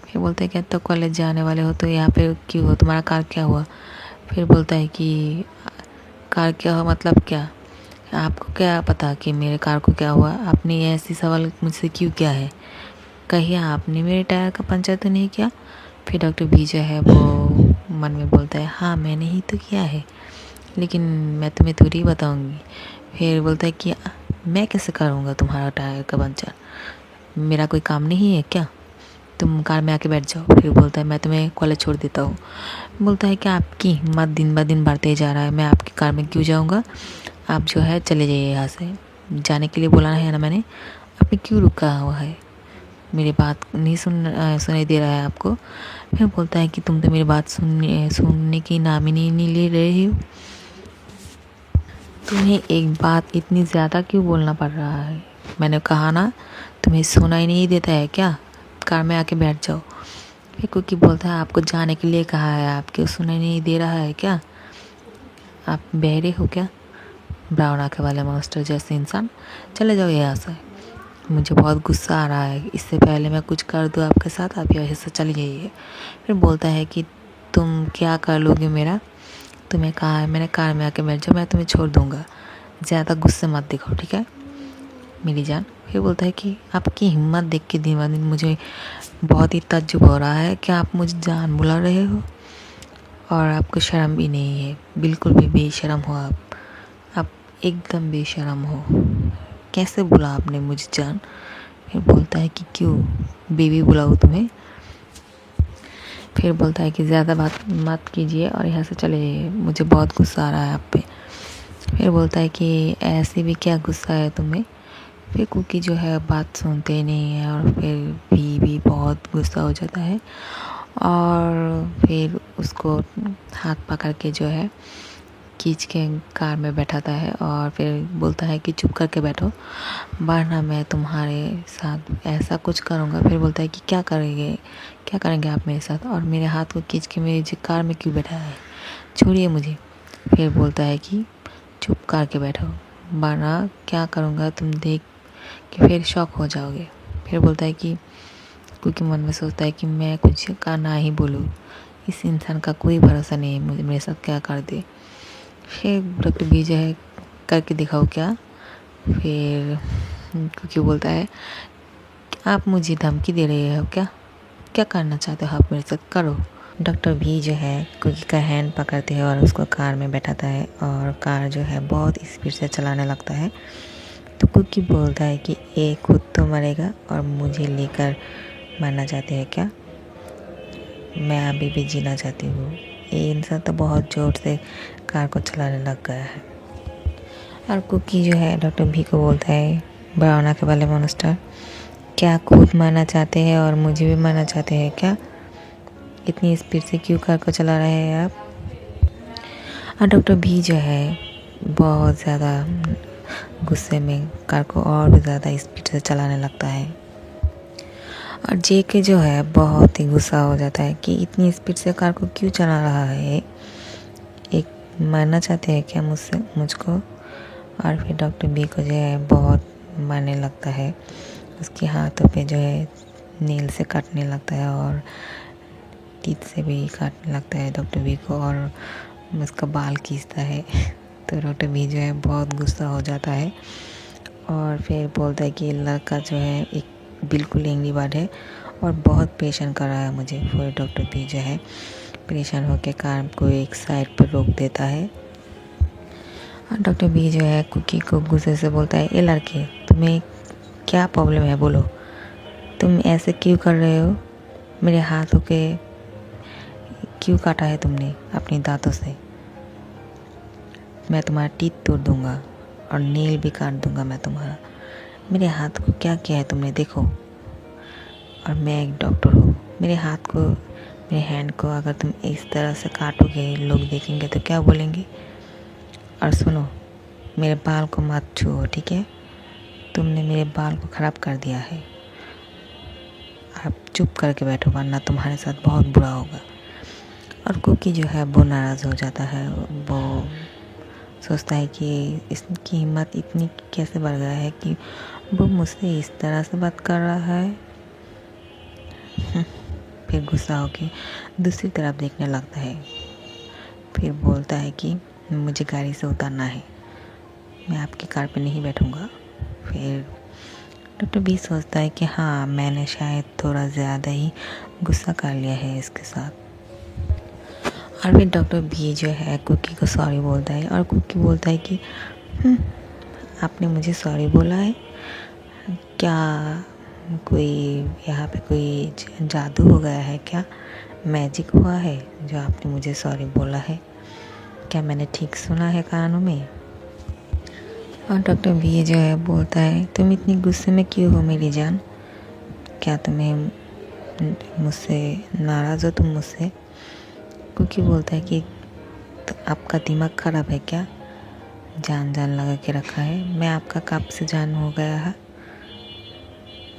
फिर बोलते हैं क्या तो कॉलेज जाने वाले हो तो यहाँ पे क्यों हो, तुम्हारा कार क्या हुआ? फिर बोलता है कि कार क्या हुआ मतलब क्या? आपको क्या पता कि मेरे कार को क्या हुआ? आपने ये ऐसी सवाल मुझसे क्यों किया है? कहिए आपने मेरे टायर का पंचर तो नहीं किया? फिर डॉक्टर बी जो है वो मन में बोलता है हाँ मैंने ही तो किया है, लेकिन मैं तुम्हें थोड़ी बताऊंगी। फिर बोलता है कि मैं कैसे करूँगा तुम्हारा टायर का पंचर, मेरा कोई काम नहीं है क्या? तुम कार में आके बैठ जाओ। फिर बोलता है मैं तुम्हें कॉलेज छोड़ देता हूँ। बोलता है कि आपकी हिम्मत दिन ब दिन बढ़ते जा रहा है, मैं आपकी कार में क्यों जाऊँगा? आप जो है चले जाइए यहाँ से, जाने के लिए बोला है ना मैंने, आपने क्यों रुका हुआ है? मेरी बात नहीं सुनाई दे रहा है आपको? फिर बोलता है कि तुम तो मेरी बात सुनने की नाम ही नहीं ले रहे हो। तुम्हें एक बात इतनी ज़्यादा क्यों बोलना पड़ रहा है? मैंने कहा ना, तुम्हें सुनाई नहीं देता है क्या? कार में आके बैठ जाओ। फिर कुकी बोलता है आपको जाने के लिए कहा है, आपको सुनाई नहीं दे रहा है क्या? आप बहरे हो क्या? ब्राउन आंखें वाले मॉन्स्टर जैसे इंसान, चले जाओ यहाँ से, मुझे बहुत गुस्सा आ रहा है। इससे पहले मैं कुछ कर दूँ आपके साथ, आप यहाँ से चली जाइए। फिर बोलता है कि तुम क्या कर लोगे मेरा? तुम्हें कहा है मैंने कार में आके बैठ जाओ, मैं तुम्हें छोड़ दूँगा, ज़्यादा गुस्से मत दिखाओ ठीक है मेरी जान। फिर बोलता है कि आपकी हिम्मत देख के दिन ब दिन मुझे बहुत ही तज्जुब हो रहा है कि आप मुझे जान बुला रहे हो और आपको शर्म भी नहीं है, बिल्कुल भी बेशरम हो आप एकदम बेशरम हो। कैसे बुला आपने मुझे जान? फिर बोलता है कि क्यों बेबी बुलाऊँ तुम्हें? फिर बोलता है कि ज़्यादा बात मत कीजिए और यहाँ से चले जाइए, मुझे बहुत गुस्सा आ रहा है आप पे। फिर बोलता है कि ऐसे भी क्या गुस्सा है तुम्हें? फिर कुकी जो है बात सुनते नहीं है और फिर भी बहुत गुस्सा हो जाता है और फिर उसको हाथ पकड़ के जो है खींच के कार में बैठाता है और फिर बोलता है कि चुप करके बैठो वरना मैं तुम्हारे साथ ऐसा कुछ करूँगा। फिर बोलता है कि क्या करेंगे आप मेरे साथ, और मेरे हाथ को खींच के मेरी कार में क्यों बैठाया है, छोड़िए मुझे। फिर बोलता है कि चुप करके बैठो वरना क्या करूँगा तुम देख कि फिर शॉक हो जाओगे। फिर बोलता है कि क्योंकि मन में सोचता है कि मैं कुछ का ना ही बोलूँ, इस इंसान का कोई भरोसा नहीं है, मुझे मेरे साथ क्या कर दे। फिर डॉक्टर बी जो है करके दिखाओ क्या? फिर क्योंकि बोलता है आप मुझे धमकी दे रहे हो क्या? क्या करना चाहते हो आप मेरे साथ, करो। डॉक्टर भी जो है कुकी का हैंड पकड़ते हैं और उसको कार में बैठाता है और कार जो है बहुत स्पीड से चलाने लगता है। तो कुकी बोलता है कि एक खुद तो मरेगा और मुझे लेकर मरना चाहते हैं क्या? मैं अभी भी जीना चाहती हूँ। ये इंसान तो बहुत ज़ोर से कार को चलाने लग गया है। और कुकी जो है डॉक्टर भी को बोलता है ब्राउन आंखें वाले मॉन्स्टर, क्या खुद मरना चाहते हैं और मुझे भी मरना चाहते हैं क्या? इतनी स्पीड से क्यों कार को चला रहे हैं आप? और डॉक्टर भी जो है बहुत ज़्यादा गुस्से में कार को और भी ज़्यादा स्पीड से चलाने लगता है और जेके जो है बहुत ही गुस्सा हो जाता है कि इतनी स्पीड से कार को क्यों चला रहा है, एक मारना चाहते हैं क्या मुझको? और फिर डॉक्टर बी को जो है बहुत मारने लगता है, उसके हाथों पे जो है नील से काटने लगता है और टीथ से भी काटने लगता है डॉक्टर बी को और उसका बाल खींचता है। तो डॉक्टर बी जो है बहुत गुस्सा हो जाता है और फिर बोलता है कि लड़का जो है एक बिल्कुल एंग्री बर्ड है और बहुत परेशान कर रहा है मुझे। फिर डॉक्टर बी जो है परेशान होकर कार को एक साइड पर रोक देता है और डॉक्टर बी जो है कुकी को गुस्से से बोलता है, ये लड़के तुम्हें क्या प्रॉब्लम है बोलो, तुम ऐसे क्यों कर रहे हो? मेरे हाथों के क्यों काटा है तुमने अपने दांतों से? मैं तुम्हारा टीथ तोड़ दूंगा और नेल भी काट दूंगा मैं तुम्हारा। मेरे हाथ को क्या किया है तुमने देखो, और मैं एक डॉक्टर हूँ, मेरे मेरे हैंड को अगर तुम इस तरह से काटोगे, लोग देखेंगे तो क्या बोलेंगे। और सुनो, मेरे बाल को मत छुओ, ठीक है? तुमने मेरे बाल को ख़राब कर दिया है। आप चुप करके बैठो वरना तुम्हारे साथ बहुत बुरा होगा। और कुकी जो है वो नाराज़ हो जाता है। वो सोचता है कि इसकी हिम्मत इतनी कैसे बढ़ गया है कि वो मुझसे इस तरह से बात कर रहा है। फिर गुस्सा होके दूसरी तरफ देखने लगता है। फिर बोलता है कि मुझे गाड़ी से उतरना है, मैं आपकी कार पे नहीं बैठूँगा। फिर डॉक्टर बी सोचता है कि हाँ, मैंने शायद थोड़ा ज़्यादा ही गुस्सा कर लिया है इसके साथ। और फिर डॉक्टर बी जो है कुकी को सॉरी बोलता है और कुकी बोलता है कि आपने मुझे सॉरी बोला है? क्या कोई यहाँ पे कोई जादू हो गया है क्या? मैजिक हुआ है जो आपने मुझे सॉरी बोला है? क्या मैंने ठीक सुना है कानों में? और डॉक्टर बी जो है बोलता है, तुम इतनी गुस्से में क्यों हो मेरी जान? क्या तुम्हें मुझसे नाराज़ हो तुम मुझसे? कुकी बोलता है कि तो आपका दिमाग ख़राब है क्या? जान लगा के रखा है। मैं आपका कब से जान हो गया है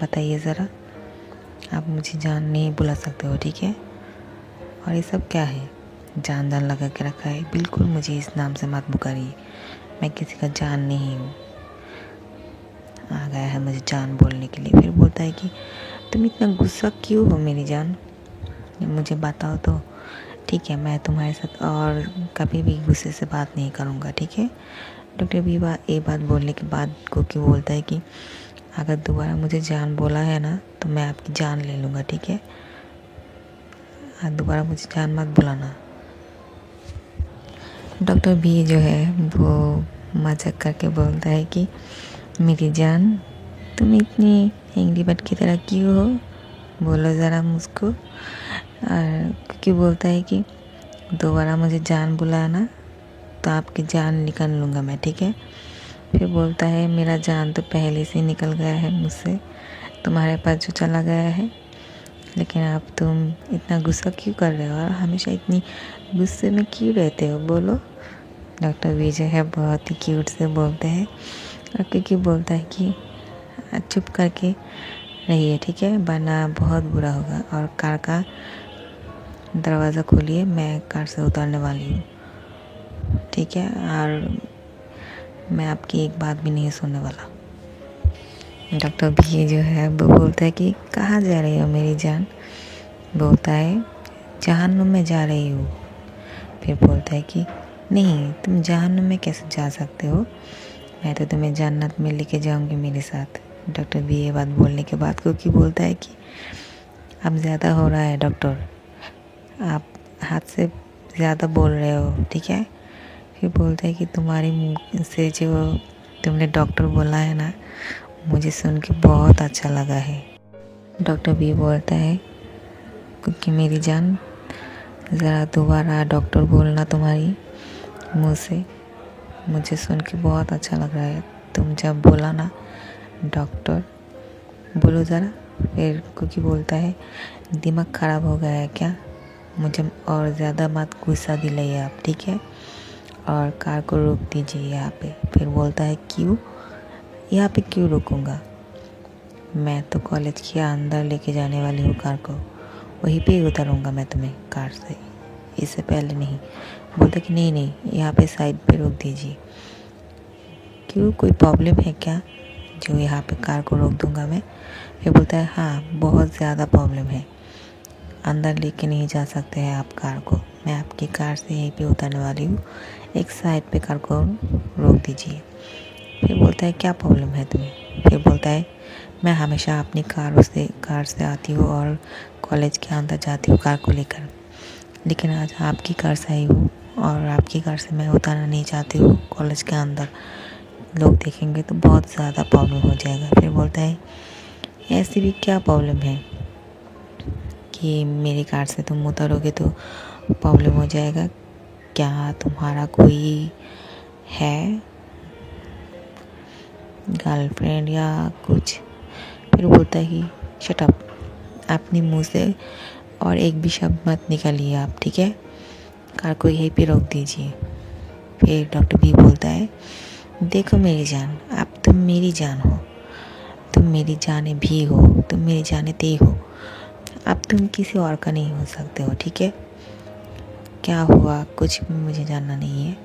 बताइए ज़रा। आप मुझे जान नहीं बुला सकते हो, ठीक है? और ये सब क्या है? जान लगा के रखा है। बिल्कुल मुझे इस नाम से मत पुकारिए, मैं किसी का जान नहीं हूँ। आ गया है मुझे जान बोलने के लिए। फिर बोलता है कि तुम इतना गुस्सा क्यों हो मेरी जान, मुझे बताओ तो, ठीक है? मैं तुम्हारे साथ और कभी भी गुस्से से बात नहीं करूँगा, ठीक है? डॉक्टर बी ये बात बोलने के बाद कुकी बोलता है कि अगर दोबारा मुझे जान बोला है ना तो मैं आपकी जान ले लूँगा, ठीक है? दोबारा मुझे जान मत बुलाना। डॉक्टर बी जो है वो मजाक करके बोलता है कि मेरी जान, तुम इतनी एंग्री बर्ड की तरह क्यों हो, बोलो ज़रा मुझको। और क्योंकि बोलता है कि दोबारा मुझे जान बुलाना तो आपकी जान निकाल लूँगा मैं, ठीक है? फिर बोलता है मेरा जान तो पहले से निकल गया है मुझसे, तुम्हारे पास जो चला गया है। लेकिन अब तुम इतना गुस्सा क्यों कर रहे हो और हमेशा इतनी गुस्से में क्यों रहते हो, बोलो। डॉक्टर विजय है बहुत ही क्यूट से बोलते हैं और क्योंकि बोलता है कि चुप करके रहिए, ठीक है? वरना बहुत बुरा होगा। और कार का दरवाज़ा खोलिए, मैं कार से उतरने वाली हूँ, ठीक है? और मैं आपकी एक बात भी नहीं सुनने वाला। डॉक्टर भी जो है वो बोलता है कि कहाँ जा रही हो मेरी जान? बोलता है जहन्नुम में जा रही हूँ। फिर बोलता है कि नहीं, तुम जहन्नुम में कैसे जा सकते हो, मैं तो तुम्हें जन्नत में लेके जाऊँगी मेरे साथ। डॉक्टर भी ये बात बोलने के बाद कुकी बोलता है कि अब ज़्यादा हो रहा है डॉक्टर, आप हाथ से ज़्यादा बोल रहे हो, ठीक है? फिर बोलता है कि तुम्हारे मुँह से जो तुमने डॉक्टर बोला है ना, मुझे सुन के बहुत अच्छा लगा है। डॉक्टर भी बोलता है क्योंकि मेरी जान, ज़रा दोबारा डॉक्टर बोलना तुम्हारी मुँह से, मुझे सुन के बहुत अच्छा लग रहा है। तुम जब बोला ना डॉक्टर, बोलो ज़रा। फिर क्योंकि बोलता है दिमाग ख़राब हो गया है क्या? मुझे और ज़्यादा मत गुस्सा दिलाइए आप, ठीक है? और कार को रोक दीजिए यहाँ पे। फिर बोलता है क्यों, यहाँ पे क्यों रोकूँगा? मैं तो कॉलेज के अंदर लेके जाने वाली हूँ कार को, वहीं पे ही उतारूँगा मैं तुम्हें कार से, इससे पहले नहीं। बोलता कि नहीं, यहाँ पे साइड पे रोक दीजिए। क्यों, कोई प्रॉब्लम है क्या जो यहाँ पे कार को रोक दूँगा मैं? फिर बोलता है हाँ, बहुत ज़्यादा प्रॉब्लम है, अंदर लेके नहीं जा सकते हैं आप कार को, मैं आपकी कार से यहीं पे उतरने वाली हूँ, एक साइड पे कार को रोक दीजिए। फिर बोलता है क्या प्रॉब्लम है तुम्हें? फिर बोलता है मैं हमेशा अपनी कार से आती हूँ और कॉलेज के अंदर जाती हूँ कार को लेकर, लेकिन आज आपकी कार से आई हूँ और आपकी कार से मैं उतरना नहीं चाहती हूँ कॉलेज के अंदर, लोग देखेंगे तो बहुत ज़्यादा प्रॉब्लम हो जाएगा। फिर बोलता है ऐसी भी क्या प्रॉब्लम है कि मेरी कार से तुम उतरोगे तो प्रॉब्लम हो जाएगा? क्या तुम्हारा कोई है गर्लफ्रेंड या कुछ? फिर बोलता है कि शट अप, अपनी मुंह से और एक भी शब्द मत निकालिए आप, ठीक है। कार को यहीं पे रोक दीजिए। फिर डॉक्टर बी बोलता है, देखो मेरी जान, अब तुम मेरी जान हो, तुम मेरी जाने भी हो, तुम मेरी जाने ते हो, अब तुम किसी और का नहीं हो सकते हो, ठीक है। क्या हुआ कुछ भी मुझे जानना नहीं है,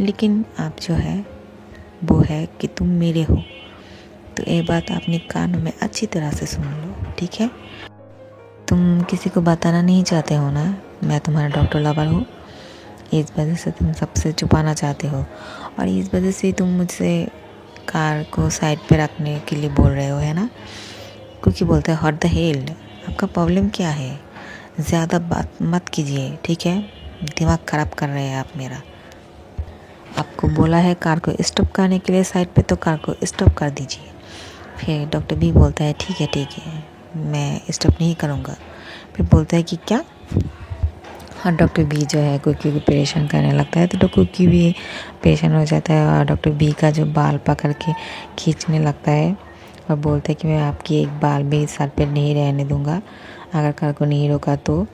लेकिन आप जो है वो है कि तुम मेरे हो। तो ये बात अपने कानों में अच्छी तरह से सुन लो, ठीक है। तुम किसी को बताना नहीं चाहते हो ना, मैं तुम्हारा डॉक्टर लवर हूँ। इस वजह से तुम सबसे छुपाना चाहते हो, और इस वजह से तुम मुझसे कार को साइड पे रखने के लिए बोल रहे हो, है ना। क्योंकि बोलते हैं व्हाट द हेल, आपका प्रॉब्लम क्या है, ज़्यादा बात मत कीजिए, ठीक है। दिमाग ख़राब कर रहे हैं आप मेरा। आपको बोला है कार को स्टॉप करने के लिए साइड पे, तो कार को स्टॉप कर दीजिए। फिर डॉक्टर बी बोलता है, ठीक है, मैं स्टॉप नहीं करूँगा। फिर बोलता है कि क्या। और डॉक्टर बी जो है कुकी को परेशान करने लगता है, तो कुकी भी परेशान हो जाता है और डॉक्टर बी का जो बाल पकड़ के खींचने लगता है और बोलता है कि मैं आपकी एक बाल भी सर पे नहीं रहने दूंगा अगर कार को नहीं रोका तो।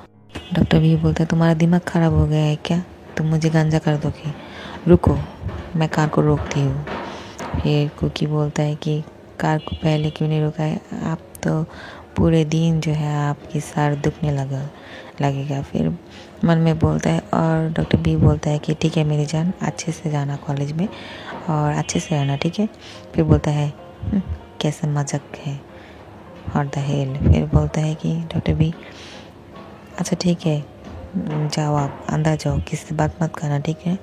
डॉक्टर बी बोलता है, तुम्हारा दिमाग ख़राब हो गया है क्या, तुम मुझे गांजा कर दोगे, रुको मैं कार को रोकती हूँ। फिर कुकी बोलता है कि कार को पहले क्यों नहीं रोका है, आप तो पूरे दिन जो है आपकी सर दुखने लगेगा। फिर मन में बोलता है, और डॉक्टर बी बोलता है कि ठीक है मेरी जान, अच्छे से जाना कॉलेज में और अच्छे से रहना, ठीक है। फिर बोलता है, कैसे मजाक है, और द हेल। फिर बोलता है कि डॉक्टर बी, अच्छा ठीक है, जाओ आप अंदर जाओ, किसी से बात मत करना, ठीक है।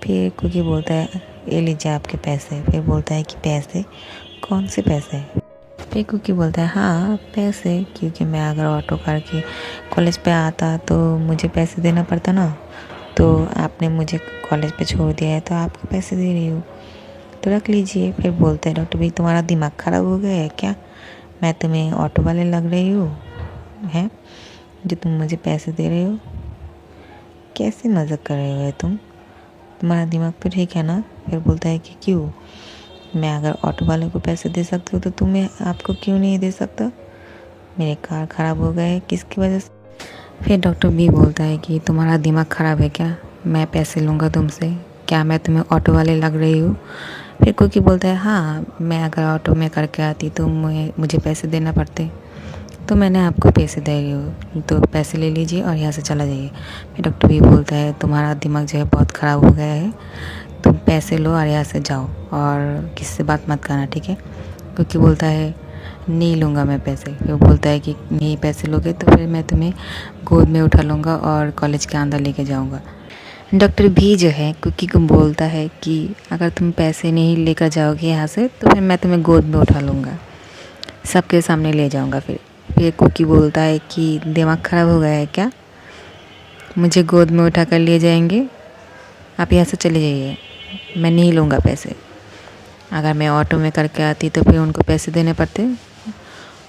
फिर कुकी बोलता है, ये लीजिए आपके पैसे। फिर बोलता है कि पैसे, कौन से पैसे। फिर कुकी बोलता है, हाँ पैसे, क्योंकि मैं अगर ऑटो करके कॉलेज पे आता तो मुझे पैसे देना पड़ता ना, तो आपने मुझे कॉलेज पे छोड़ दिया है तो आपको पैसे दे रही हूँ, तो रख लीजिए। फिर बोलते हैं, डॉक्टर भाई तुम्हारा दिमाग ख़राब हो गया है क्या, मैं तुम्हें ऑटो वाले लग रही हूँ हैं जो तुम मुझे पैसे दे रहे हो, कैसे मजाक कर रहे हो तुम्हारा दिमाग तो ठीक है ना। फिर बोलता है कि क्यों, मैं अगर ऑटो वाले को पैसे दे सकती हूँ तो तुम्हें आपको क्यों नहीं दे सकता, मेरे कार ख़राब हो गए किसकी वजह से। फिर डॉक्टर बी बोलता है कि तुम्हारा दिमाग ख़राब है क्या, मैं पैसे लूँगा तुमसे, क्या मैं तुम्हें ऑटो वाले लग रही हूँ। फिर कुकी बोलता है, हाँ मैं अगर ऑटो में करके आती तो मुझे पैसे देना पड़ते, तो मैंने आपको पैसे दे रही हूँ, तो पैसे ले लीजिए और यहाँ से चला जाइए। फिर डॉक्टर बी बोलता है, तुम्हारा दिमाग जो है बहुत ख़राब हो गया है, तुम पैसे लो और यहाँ से जाओ और किसी से बात मत करना, ठीक है। क्योंकि बोलता है, नहीं लूँगा मैं पैसे। फिर बोलता है कि नहीं पैसे लोगे तो फिर मैं तुम्हें गोद में उठा लूँगा और कॉलेज के अंदर लेके जाऊँगा। डॉक्टर भी जो है कुकी को बोलता है कि अगर तुम पैसे नहीं लेकर जाओगे यहाँ से तो फिर मैं तुम्हें गोद में उठा लूँगा, सबके सामने ले जाऊँगा। फिर कुकी बोलता है कि दिमाग ख़राब हो गया है क्या, मुझे गोद में उठा कर ले जाएंगे, आप यहाँ से चले जाइए, मैं नहीं लूँगा पैसे। अगर मैं ऑटो में करके आती तो फिर उनको पैसे देने पड़ते,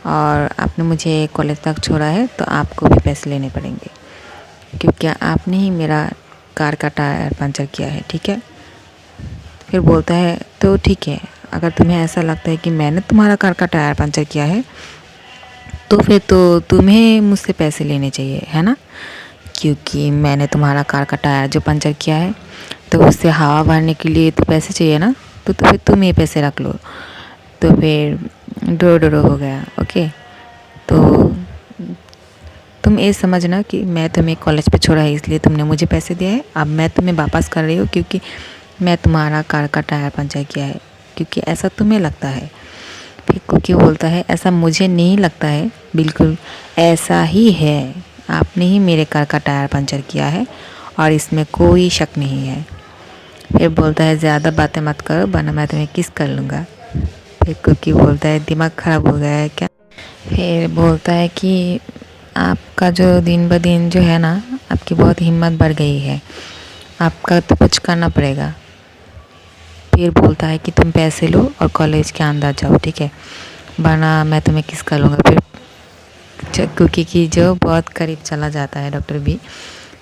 और आपने मुझे कॉलेज तक छोड़ा है तो आपको भी पैसे लेने पड़ेंगे, क्योंकि आपने ही मेरा कार का टायर पंचर किया है, ठीक है। फिर बोलता है, तो ठीक है, अगर तुम्हें ऐसा लगता है कि मैंने तुम्हारा कार का टायर पंचर किया है तो फिर तो तुम्हें मुझसे पैसे लेने चाहिए, है ना, क्योंकि मैंने तुम्हारा कार का टायर जो पंचर किया है तो उससे हवा भरने के लिए तो पैसे चाहिए ना, तो फिर तुम ये पैसे रख लो। तो फिर डरो हो गया, ओके। तो तुम ये समझना कि मैं तुम्हें कॉलेज पे छोड़ा है इसलिए तुमने मुझे पैसे दिए हैं, अब मैं तुम्हें वापस कर रही हूँ क्योंकि मैं तुम्हारा कार का टायर पंचर किया है, क्योंकि ऐसा तुम्हें लगता है। फिर कुकी बोलता है, ऐसा मुझे नहीं लगता है, बिल्कुल ऐसा ही है, आपने ही मेरे कार का टायर पंचर किया है और इसमें कोई शक नहीं है। फिर बोलता है, ज़्यादा बातें मत करो वरना मैं तुम्हें किस कर लूँगा। फिर कुकी बोलता है, दिमाग ख़राब हो गया है क्या। फिर बोलता है कि आपका जो दिन ब दिन जो है ना, आपकी बहुत हिम्मत बढ़ गई है, आपका तो कुछ करना पड़ेगा। फिर बोलता है कि तुम पैसे लो और कॉलेज के अंदर जाओ, ठीक है, वरना मैं तुम्हें किस कर लूँगा। फिर कुकी की जो बहुत करीब चला जाता है डॉक्टर बी,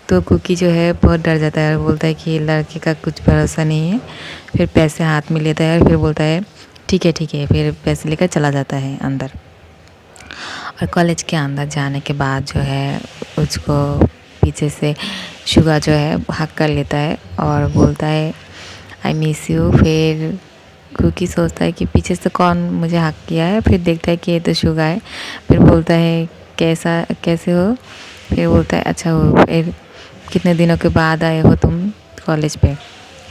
तो कुकी जो है बहुत डर जाता है और बोलता है कि लड़के का कुछ भरोसा नहीं है। फिर पैसे हाथ में लेता है और फिर बोलता है, ठीक है, फिर पैसे लेकर चला जाता है अंदर। और कॉलेज के अंदर जाने के बाद जो है उसको पीछे से शुगा जो है हक कर लेता है और बोलता है आई मिस यू। फिर कुकी सोचता है कि पीछे से कौन मुझे हक किया है, फिर देखता है कि ये तो शुगा है। फिर बोलता है कैसे हो। फिर बोलता है अच्छा हो, फिर कितने दिनों के बाद आए हो तुम कॉलेज पे।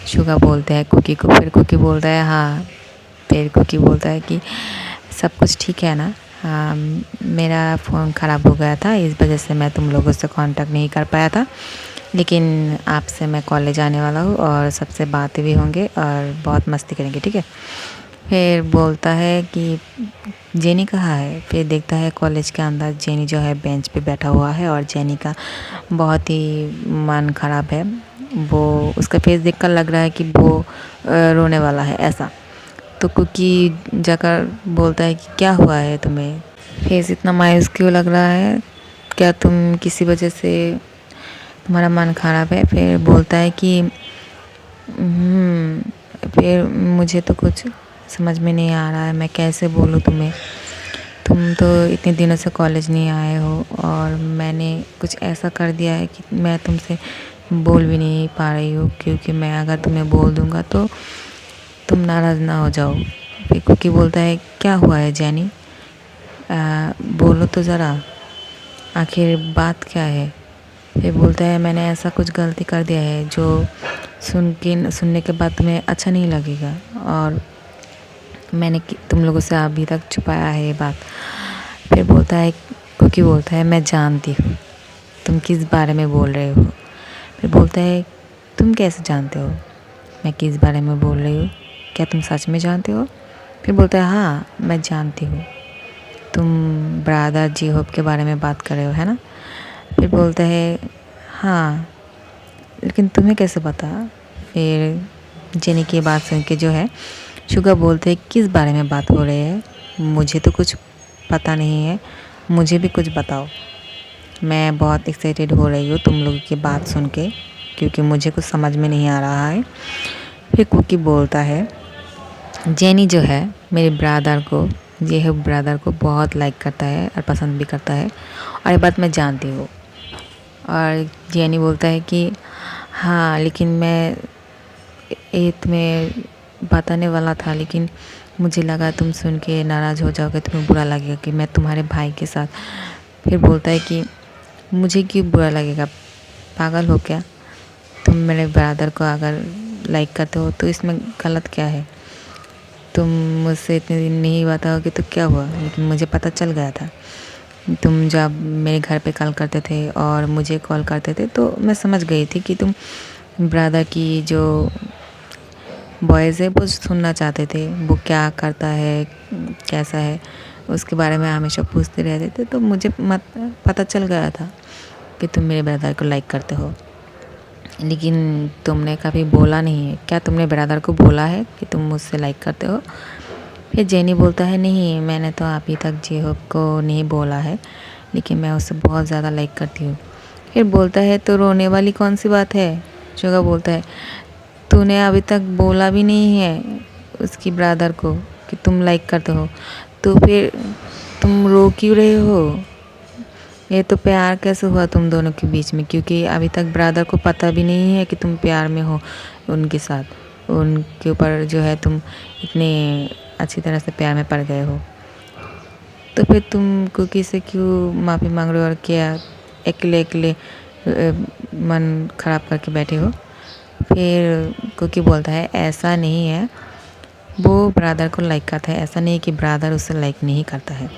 शुगा बोलते हैं कुकी को। फिर कुकी बोलता है हाँ। फिर कुकी बोलता है कि सब कुछ ठीक है ना। हाँ, मेरा फ़ोन ख़राब हो गया था, इस वजह से मैं तुम लोगों से कांटेक्ट नहीं कर पाया था, लेकिन आपसे मैं कॉलेज आने वाला हूँ और सबसे बातें भी होंगे और बहुत मस्ती करेंगे, ठीक है। फिर बोलता है कि जेनी कहाँ है। फिर देखता है कॉलेज के अंदर जेनी जो है बेंच पे बैठा हुआ है और जेनी का बहुत ही मन ख़राब है। वो उसका फेस देखकर लग रहा है कि वो रोने वाला है ऐसा। तो कुकी जाकर बोलता है कि क्या हुआ है तुम्हें, फेस इतना मायूस क्यों लग रहा है, क्या तुम किसी वजह से तुम्हारा मन ख़राब है। फिर बोलता है कि फिर मुझे तो कुछ समझ में नहीं आ रहा है, मैं कैसे बोलूँ तुम्हें। तुम तो इतने दिनों से कॉलेज नहीं आए हो और मैंने कुछ ऐसा कर दिया है कि मैं तुमसे बोल भी नहीं पा रही हूँ, क्योंकि मैं अगर तुम्हें बोल दूँगा तो तुम नाराज़ ना हो जाओ। फिर कुकी बोलता है क्या हुआ है जेनी, बोलो तो ज़रा, आखिर बात क्या है। फिर बोलता है मैंने ऐसा कुछ गलती कर दिया है जो सुनने के बाद तुम्हें अच्छा नहीं लगेगा, और मैंने तुम लोगों से अभी तक छुपाया है ये बात। फिर बोलता है कुकी बोलता है मैं जानती हूँ तुम किस बारे में बोल रहे हो। फिर बोलता है तुम कैसे जानते हो मैं किस बारे में बोल रही हूँ, क्या तुम सच में जानते हो। फिर बोलता है हाँ मैं जानती हूँ, तुम ब्रदर जी होप के बारे में बात कर रहे हो है ना। फिर बोलता है हाँ, लेकिन तुम्हें कैसे पता। फिर जेनी की बात सुन के जो है शुगा बोलते हैं किस बारे में बात हो रही है, मुझे तो कुछ पता नहीं है, मुझे भी कुछ बताओ। मैं बहुत एक्साइटेड हो रही हूँ तुम लोगों की बात सुन के, क्योंकि मुझे कुछ समझ में नहीं आ रहा है। फिर कुकी बोलता है जेनी जो है मेरे ब्रदर को बहुत लाइक करता है और पसंद भी करता है, और ये बात मैं जानती हूँ। और जेनी बोलता है कि हाँ, लेकिन मैं ये तुम्हें बताने वाला था, लेकिन मुझे लगा तुम सुन के नाराज़ हो जाओगे, तुम्हें बुरा लगेगा कि मैं तुम्हारे भाई के साथ। फिर बोलता है कि मुझे क्यों बुरा लगेगा, पागल हो क्या, तुम मेरे ब्रदर को अगर लाइक करते हो तो इसमें गलत क्या है। तुम मुझसे इतने दिन नहीं बताओगे तो क्या हुआ, लेकिन मुझे पता चल गया था। तुम जब मेरे घर पे कॉल करते थे और मुझे कॉल करते थे तो मैं समझ गई थी कि तुम ब्रदर की जो वॉइस है वो सुनना चाहते थे, वो क्या करता है कैसा है उसके बारे में हमेशा पूछते रहते थे। तो मुझे पता चल गया था कि तुम मेरे ब्रदर को लाइक करते हो, लेकिन तुमने कभी बोला नहीं है। क्या तुमने ब्रदर को बोला है कि तुम मुझसे लाइक करते हो। फिर जेनी बोलता है नहीं, मैंने तो अभी तक जे होप को नहीं बोला है, लेकिन मैं उससे बहुत ज़्यादा लाइक करती हूँ। फिर बोलता है तो रोने वाली कौन सी बात है। शुगा बोलता है तूने अभी तक बोला भी नहीं है उसकी ब्रदर को कि तुम लाइक करते हो, तो फिर तुम रो क्यों रहे हो। ये तो प्यार कैसे हुआ तुम दोनों के बीच में, क्योंकि अभी तक ब्रदर को पता भी नहीं है कि तुम प्यार में हो उनके साथ, उनके ऊपर जो है तुम इतने अच्छी तरह से प्यार में पड़ गए हो। तो फिर तुम कुकी से क्यों माफ़ी मांग रहे हो और क्या अकेले अकेले मन ख़राब करके बैठे हो। फिर कुकी बोलता है ऐसा नहीं है, वो ब्रदर को लाइक करता है, ऐसा नहीं कि ब्रदर उसे लाइक नहीं करता है।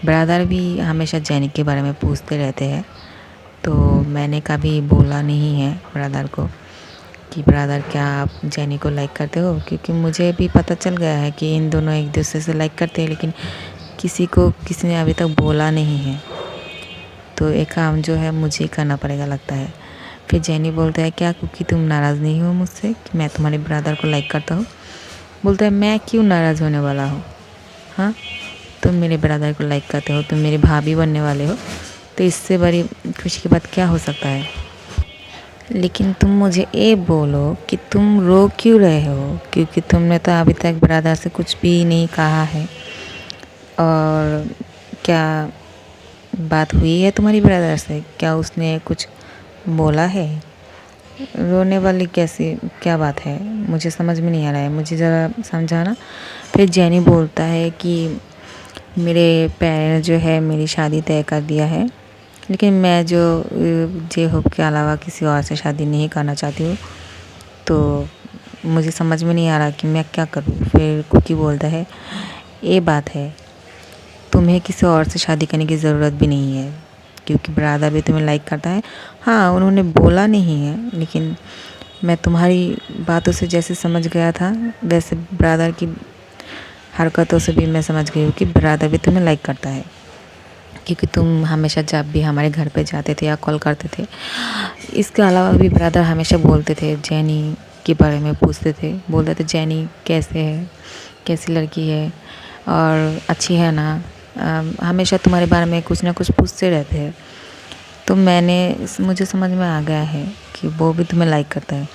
ब्रदर भी हमेशा जेनी के बारे में पूछते रहते हैं, तो मैंने कभी बोला नहीं है ब्रदर को कि ब्रदर क्या आप जेनी को लाइक करते हो, क्योंकि मुझे भी पता चल गया है कि इन दोनों एक दूसरे से लाइक करते हैं, लेकिन किसी ने अभी तक बोला नहीं है। तो एक काम जो है मुझे करना पड़ेगा लगता है। फिर जेनी बोलता है क्या कुकी तुम नाराज़ नहीं हो मुझसे कि मैं तुम्हारे ब्रदर को लाइक करता हूँ। बोलता है मैं क्यों नाराज़ होने वाला हूँ, हाँ तुम मेरे ब्रदर को लाइक करते हो, तुम मेरी भाभी बनने वाले हो, तो इससे बड़ी खुशी की बात क्या हो सकता है। लेकिन तुम मुझे ये बोलो कि तुम रो क्यों रहे हो, क्योंकि तुमने तो अभी तक ब्रदर से कुछ भी नहीं कहा है। और क्या बात हुई है तुम्हारी ब्रदर से? क्या उसने कुछ बोला है? रोने वाली कैसी क्या बात है? मुझे समझ में नहीं आ रहा है, मुझे ज़रा समझाना। फिर जेनी बोलता है कि मेरे पेरेंट्स जो है मेरी शादी तय कर दिया है, लेकिन मैं जो जे होप के अलावा किसी और से शादी नहीं करना चाहती हूँ, तो मुझे समझ में नहीं आ रहा कि मैं क्या करूँ। फिर कुकी बोलता है ये बात है, तुम्हें किसी और से शादी करने की ज़रूरत भी नहीं है, क्योंकि ब्रदर भी तुम्हें लाइक करता है। हाँ, उन्होंने बोला नहीं है, लेकिन मैं तुम्हारी बातों से जैसे समझ गया था वैसे ब्रदर की हरकतों से भी मैं समझ गई हूँ कि ब्रदर भी तुम्हें लाइक करता है, क्योंकि तुम हमेशा जब भी हमारे घर पे जाते थे या कॉल करते थे, इसके अलावा भी ब्रदर हमेशा बोलते थे, जेनी के बारे में पूछते थे, बोलते थे जेनी कैसे है, कैसी लड़की है और अच्छी है ना। हमेशा तुम्हारे बारे में कुछ ना कुछ पूछते रहते हैं। तो मुझे समझ में आ गया है कि वो भी तुम्हें लाइक करता है।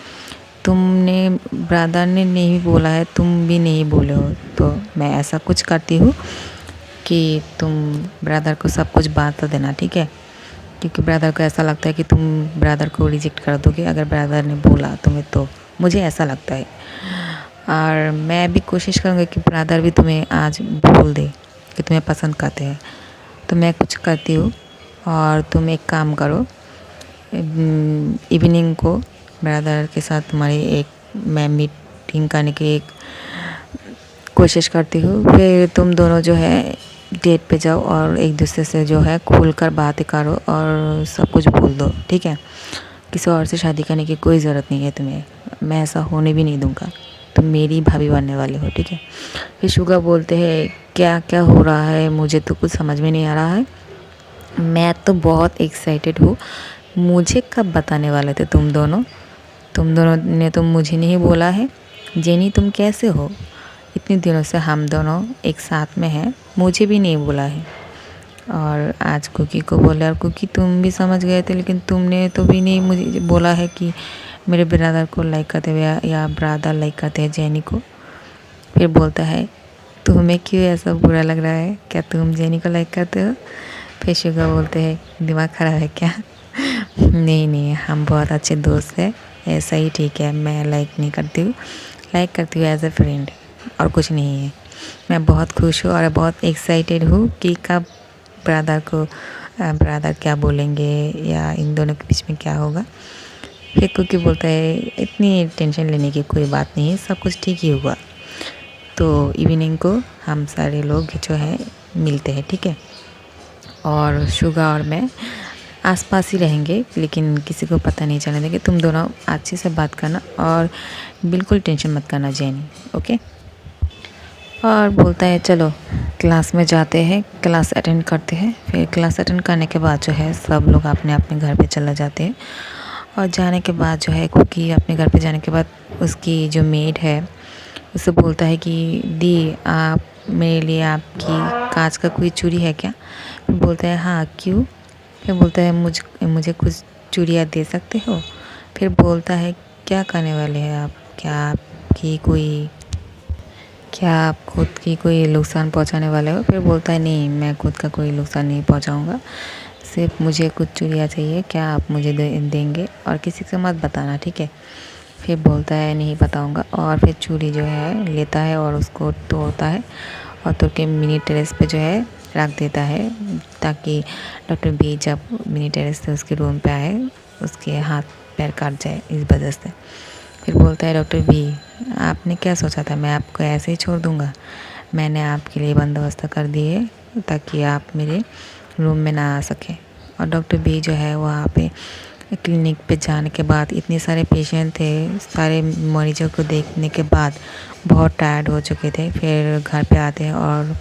तुमने ब्रदर ने नहीं बोला है, तुम भी नहीं बोले हो, तो मैं ऐसा कुछ करती हूँ कि तुम ब्रदर को सब कुछ बात देना, ठीक है? क्योंकि ब्रदर को ऐसा लगता है कि तुम ब्रदर को रिजेक्ट कर दोगे अगर ब्रदर ने बोला तुम्हें, तो मुझे ऐसा लगता है। और मैं भी कोशिश करूँगी कि ब्रदर भी तुम्हें आज बोल दे कि तुम्हें पसंद करते हैं। तो मैं कुछ करती हूँ और तुम एक काम करो, इवनिंग को ब्रदर के साथ तुम्हारी मैं मीटिंग करने की एक कोशिश करती हूँ। फिर तुम दोनों जो है डेट पे जाओ और एक दूसरे से जो है खुलकर बातें करो और सब कुछ बोल दो, ठीक है? किसी और से शादी करने की कोई ज़रूरत नहीं है तुम्हें, मैं ऐसा होने भी नहीं दूँगा। तुम मेरी भाभी बनने वाले हो, ठीक है? फिर शुगा बोलते हैं क्या क्या हो रहा है, मुझे तो कुछ समझ में नहीं आ रहा है। मैं तो बहुत एक्साइटेड हूँ। मुझे कब बताने वाले थे तुम दोनों ने तो मुझे नहीं बोला है। जेनी तुम कैसे हो? इतने दिनों से हम दोनों एक साथ में हैं, मुझे भी नहीं बोला है। और आज कुकी को बोला, और कुकी तुम भी समझ गए थे, लेकिन तुमने तो भी नहीं मुझे बोला है कि मेरे ब्रदर को लाइक करते हुए या ब्रदर लाइक करते हैं जेनी को। फिर बोलता है तुम्हें क्यों ऐसा बुरा लग रहा है, क्या तुम जेनी को लाइक करते हो? फिर शुगा बोलते हैं दिमाग ख़राब है क्या? नहीं नहीं, हम बहुत अच्छे दोस्त हैं, ऐसा ही ठीक है। मैं लाइक नहीं करती हूँ, लाइक करती हूँ एज ए फ्रेंड, और कुछ नहीं है। मैं बहुत खुश हूँ और बहुत एक्साइटेड हूँ कि कब ब्रदर क्या बोलेंगे या इन दोनों के बीच में क्या होगा। फिर कुकी बोलता है इतनी टेंशन लेने की कोई बात नहीं है, सब कुछ ठीक ही होगा। तो इवनिंग को हम सारे लोग जो है मिलते हैं, ठीक है? और शुगा और मैं आसपास ही रहेंगे, लेकिन किसी को पता नहीं चलने देंगे। तुम दोनों अच्छे से बात करना और बिल्कुल टेंशन मत करना जेनी, ओके? और बोलता है चलो क्लास में जाते हैं, क्लास अटेंड करते हैं। फिर क्लास अटेंड करने के बाद जो है सब लोग अपने अपने घर पे चला जाते हैं। और जाने के बाद जो है कुकी अपने घर पे जाने के बाद उसकी जो मेड है उससे बोलता है कि दी आप मेरे लिए आपकी कांच का कोई चूड़ी है क्या? फिर बोलता है हाँ, क्यों? फिर बोलता है मुझे कुछ चूड़ियाँ दे सकते हो? फिर बोलता है क्या करने वाले हैं आप? क्या आप खुद की कोई नुकसान पहुंचाने वाले हो? फिर बोलता है नहीं, मैं खुद का कोई नुकसान नहीं पहुंचाऊंगा, सिर्फ मुझे कुछ चूड़ियाँ चाहिए, क्या आप मुझे देंगे? और किसी से मत बताना, ठीक है? फिर बोलता है नहीं बताऊंगा, और फिर चूड़ी जो है लेता है और उसको तोड़ता है और तोड़ के मिनी टेरेस पे जो है रख देता है, ताकि डॉक्टर बी जब मिनी टेरेस से उसके रूम पे आए उसके हाथ पैर काट जाए इस वजह से। फिर बोलता है डॉक्टर बी आपने क्या सोचा था, मैं आपको ऐसे ही छोड़ दूँगा? मैंने आपके लिए बंदोबस्त कर दिए ताकि आप मेरे रूम में ना आ सकें। और डॉक्टर बी जो है वहाँ पे क्लिनिक पे जाने के बाद इतने सारे पेशेंट थे, सारे मरीजों को देखने के बाद बहुत टायर्ड हो चुके थे। फिर घर पे आते हैं और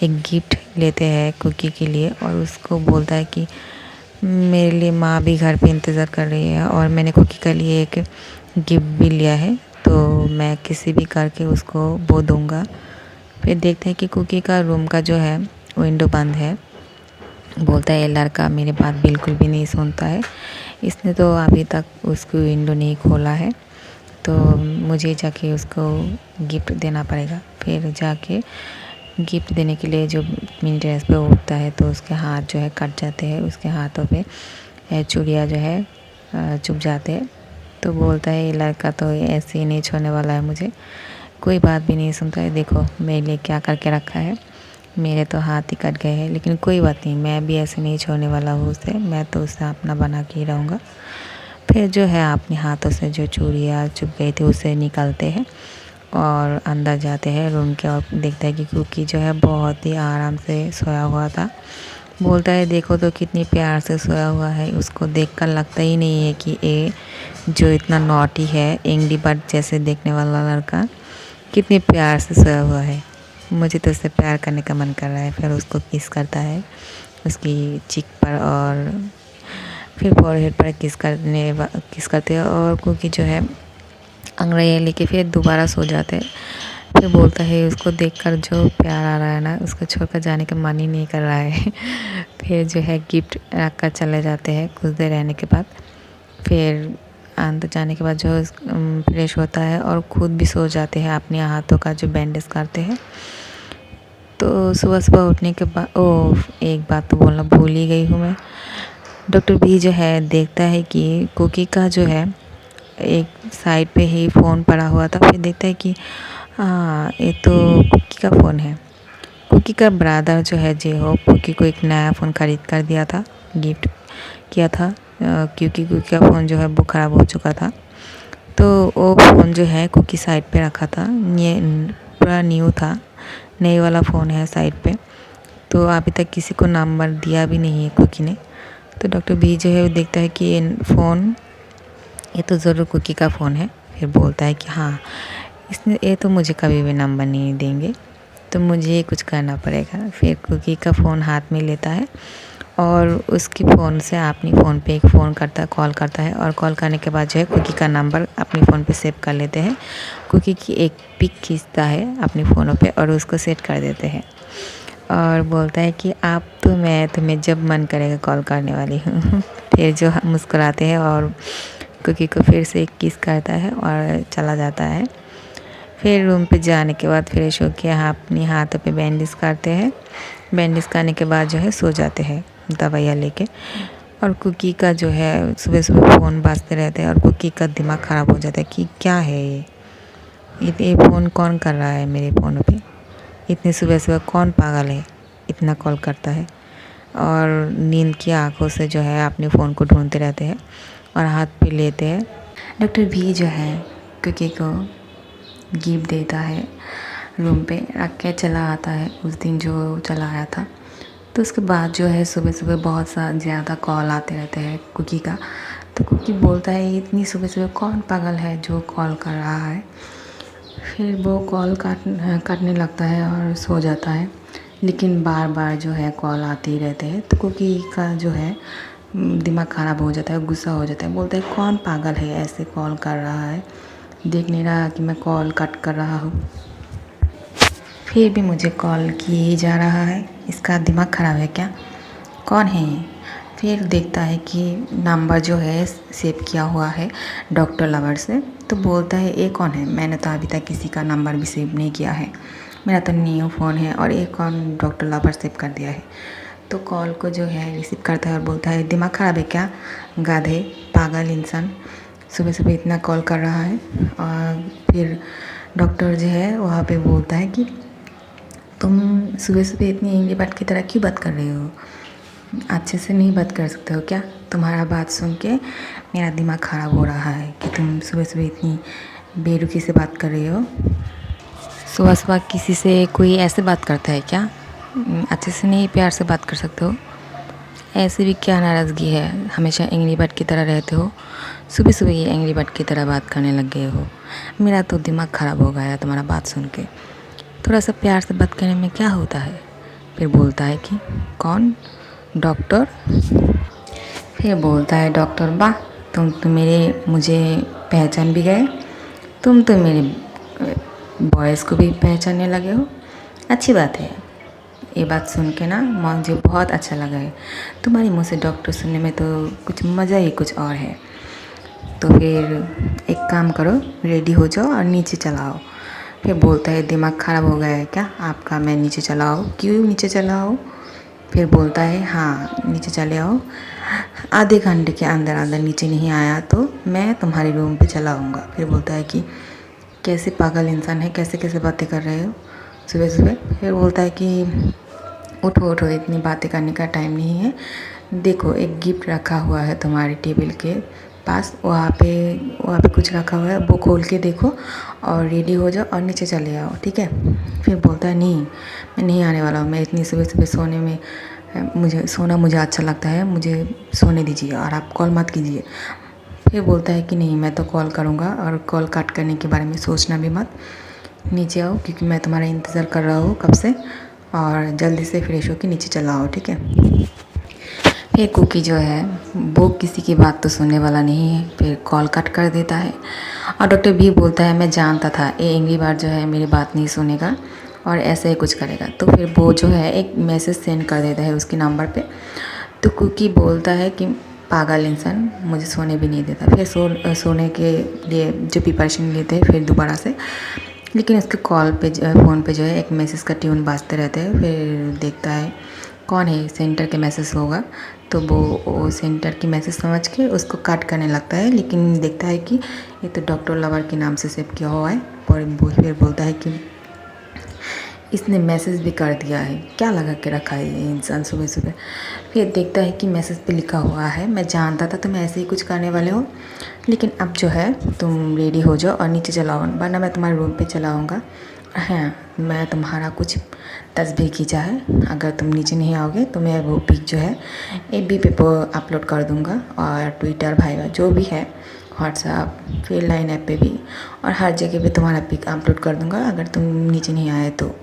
एक गिफ्ट लेते हैं कुकी के लिए, और उसको बोलता है कि मेरे लिए माँ भी घर पे इंतज़ार कर रही है और मैंने कुकी के लिए एक गिफ्ट भी लिया है, तो मैं किसी भी करके उसको वो दूँगा। फिर देखते हैं कि कुकी का रूम का जो है विंडो बंद है। बोलता है ये लड़का मेरी बात बिल्कुल भी नहीं सुनता है, इसने तो अभी तक उसको विंडो नहीं खोला है, तो मुझे जाके उसको गिफ्ट देना पड़ेगा। फिर जाके गिफ्ट देने के लिए जो मिनी टेरेस पे उठता है तो उसके हाथ जो है कट जाते हैं, उसके हाथों पे चूड़ियाँ जो है चुभ जाते हैं। तो बोलता है ये लड़का तो ऐसे ही नहीं छोड़ने वाला है मुझे, कोई बात भी नहीं सुनता है। देखो मेरे लिए क्या करके रखा है, मेरे तो हाथ ही कट गए हैं, लेकिन कोई बात नहीं, मैं भी ऐसे नहीं छोड़ने वाला हूँ उसे, मैं तो उसे अपना बना के ही रहूँगा। फिर जो है अपने हाथों से जो चूड़ियाँ चुभ गई थी उसे निकालते हैं और अंदर जाते हैं रूम के, और देखता है कि कुकी जो है बहुत ही आराम से सोया हुआ था। बोलता है देखो तो कितनी प्यार से सोया हुआ है, उसको देखकर लगता ही नहीं है कि ये जो इतना नॉटी है, एंग्री बर्ड जैसे देखने वाला लड़का कितनी प्यार से सोया हुआ है, मुझे तो उससे प्यार करने का मन कर रहा है। फिर उसको किस करता है उसकी चीक पर, और फिर फॉरहेड पर किस करते हैं, और कुकी जो है अंग्रेजी लेके फिर दोबारा सो जाते हैं। फिर बोलता है उसको देखकर जो प्यार आ रहा है ना, उसको छोड़कर जाने का मन ही नहीं कर रहा है। फिर जो है गिफ्ट रख कर चले जाते हैं कुछ देर रहने के बाद। फिर अंदर जाने के बाद जो फ्रेश होता है और खुद भी सो जाते हैं, अपने हाथों का जो बैंडेज करते हैं। तो सुबह सुबह उठने के बाद एक बात तो बोलना भूल ही गई हूँ मैं। डॉक्टर भी जो है देखता है कि कुकी का जो है एक साइड पे ही फ़ोन पड़ा हुआ था। फिर देखता है कि हाँ ये तो कुकी का फ़ोन है। कुकी का ब्रदर जो है जे हो कुकी को एक नया फ़ोन ख़रीद कर दिया था, गिफ्ट किया था, क्योंकि कुकी का फ़ोन जो है वो ख़राब हो चुका था। तो वो फ़ोन जो है कुकी साइड पे रखा था, ये पूरा न्यू था, नई वाला फ़ोन है साइड पे। तो अभी तक किसी को नंबर दिया भी नहीं है कुकी ने। तो डॉक्टर बी जो है वो देखता है कि ये तो ज़रूर कुकी का फ़ोन है। फिर बोलता है कि हाँ इसने ये तो मुझे कभी भी नंबर नहीं देंगे, तो मुझे कुछ करना पड़ेगा। फिर कुकी का फ़ोन हाथ में लेता है और उसकी फ़ोन से अपनी फ़ोन पे एक फ़ोन करता है, कॉल करता है, और कॉल करने के बाद जो है कुकी का नंबर अपने फ़ोन पे सेव कर लेते हैं। कुकी की एक पिक खींचता है अपने फ़ोनों पे और उसको सेट कर देते हैं, और बोलता है कि आप तो मैं तुम्हें जब मन करेगा कॉल करने वाली हूँ। फिर जो मुस्कुराते हैं और कुकी को फिर से किस करता है और चला जाता है। फिर रूम पे जाने के बाद फ्रेश होकर अपने हाथों पे बैंडेज करते हैं। बैंडेज करने के बाद जो है सो जाते हैं दवाइयाँ लेके। और कुकी का जो है सुबह सुबह फ़ोन बाजते रहते हैं और कुकी का दिमाग ख़राब हो जाता है कि क्या है ये फ़ोन कौन कर रहा है मेरे फ़ोन पे, इतनी सुबह सुबह कौन पागल है इतना कॉल करता है। और नींद की आंखों से जो है अपने फ़ोन को ढूंढते रहते हैं और हाथ पे लेते हैं। डॉक्टर भी जो है कुकी को गिफ्ट देता है, रूम पे रख के चला आता है उस दिन जो चला आया था। तो उसके बाद जो है सुबह सुबह बहुत ज़्यादा कॉल आते रहते हैं कुकी का। तो कुकी बोलता है इतनी सुबह सुबह कौन पागल है जो कॉल कर रहा है। फिर वो कॉल काटने लगता है और सो जाता है, लेकिन बार बार जो है कॉल आते ही रहते हैं। तो कुकी का जो है दिमाग ख़राब हो जाता है, गुस्सा हो जाता है, बोलता है कौन पागल है ऐसे कॉल कर रहा है, देख नहीं रहा कि मैं कॉल कट कर रहा हूँ, फिर भी मुझे कॉल किए ही जा रहा है, इसका दिमाग ख़राब है क्या, कौन है ये। फिर देखता है कि नंबर जो है सेव किया हुआ है डॉक्टर लवर से। तो बोलता है ये कौन है, मैंने तो अभी तक किसी का नंबर भी सेव नहीं किया है, मेरा तो न्यू फ़ोन है, और ये कौन डॉक्टर लवर सेव कर दिया है। तो कॉल को जो है रिसीव करता है और बोलता है दिमाग ख़राब है क्या, गाधे पागल इंसान, सुबह सुबह इतना कॉल कर रहा है। और फिर डॉक्टर जो है वहाँ पे बोलता है कि तुम सुबह सुबह इतनी इंग्लिश बात की तरह क्यों बात कर रहे हो, अच्छे से नहीं बात कर सकते हो क्या, तुम्हारा बात सुन के मेरा दिमाग ख़राब हो रहा है कि तुम सुबह सुबह इतनी बेरुखी से बात कर रही हो। सुबह सुबह किसी से कोई ऐसे बात करता है क्या, अच्छे से नहीं प्यार से बात कर सकते हो, ऐसे भी क्या नाराज़गी है, हमेशा एंग्री बर्ड की तरह रहते हो, सुबह सुबह ये एंग्री बर्ड की तरह बात करने लग गए हो, मेरा तो दिमाग ख़राब हो गया तुम्हारा बात सुन के, थोड़ा सा प्यार से बात करने में क्या होता है। फिर बोलता है कि कौन, डॉक्टर। फिर बोलता है डॉक्टर वाह, तुम तो मुझे पहचान भी गए, तुम तो मेरे वॉइस को भी पहचानने लगे हो, अच्छी बात है। ये बात सुन के ना मुझे बहुत अच्छा लगा है, तुम्हारे मुँह से डॉक्टर सुनने में तो कुछ मज़ा ही कुछ और है। तो फिर एक काम करो, रेडी हो जाओ और नीचे चलाओ। फिर बोलता है दिमाग ख़राब हो गया है क्या आपका, मैं नीचे चला आओ? क्यों नीचे चला आओ? फिर बोलता है हाँ नीचे चले आओ, आधे घंटे के अंदर अंदर नीचे नहीं आया तो मैं तुम्हारे रूम पे चला आऊँगा। फिर बोलता है कि कैसे पागल इंसान है, कैसे कैसे बातें कर रहे हो सुबह सुबह। फिर बोलता है कि उठो उठो, इतनी बातें करने का टाइम नहीं है, देखो एक गिफ्ट रखा हुआ है तुम्हारे टेबल के पास, वहाँ पे कुछ रखा हुआ है, वो खोल के देखो और रेडी हो जाओ और नीचे चले आओ, ठीक है। फिर बोलता है नहीं मैं नहीं आने वाला हूँ, मैं इतनी सुबह सुबह सोने में मुझे अच्छा लगता है, मुझे सोने दीजिए और आप कॉल मत कीजिए। फिर बोलता है कि नहीं मैं तो कॉल करूँगा और कॉल कट करने के बारे में सोचना भी मत, नीचे आओ क्योंकि मैं तुम्हारा इंतज़ार कर रहा हूँ कब से, और जल्दी से फ्रेश होकर नीचे चला आओ, ठीक है। फिर कुकी जो है वो किसी की बात तो सुनने वाला नहीं है, फिर कॉल कट कर देता है। और डॉक्टर भी बोलता है मैं जानता था ये अगली बार जो है मेरी बात नहीं सुनेगा और ऐसे ही कुछ करेगा। तो फिर वो जो है एक मैसेज सेंड कर देता है उसके नंबर पे। तो कुकी बोलता है कि पागल इंसान, मुझे सोने भी नहीं देता। फिर सोने के लिए जो प्रिपरेशन लेते हैं फिर दोबारा से, लेकिन उसके कॉल पे फ़ोन पे जो है एक मैसेज का ट्यून बाजते रहते हैं। फिर देखता है कौन है, सेंटर के मैसेज होगा, तो वो सेंटर की मैसेज समझ के उसको काट करने लगता है, लेकिन देखता है कि ये तो डॉक्टर लवर के नाम से सेव किया हुआ है। और फिर बोलता है कि इसने मैसेज भी कर दिया है, क्या लगा के रखा है ये इंसान सुबह सुबह। फिर देखता है कि मैसेज पे लिखा हुआ है मैं जानता था तुम ऐसे ही कुछ करने वाले हो, लेकिन अब जो है तुम रेडी हो जाओ और नीचे चलाओ वरना मैं तुम्हारे रूम पे चला आऊँगा। हाँ मैं तुम्हारा कुछ तस्वीर खींचा है, अगर तुम नीचे नहीं आओगे तो मैं वो पिक जो है एफबी पे अपलोड कर दूँगा और ट्विटर भाईवा जो भी है, व्हाट्सएप फिर लाइन ऐप पे भी, और हर जगह पे तुम्हारा पिक अपलोड कर दूँगा अगर तुम नीचे नहीं आए तो।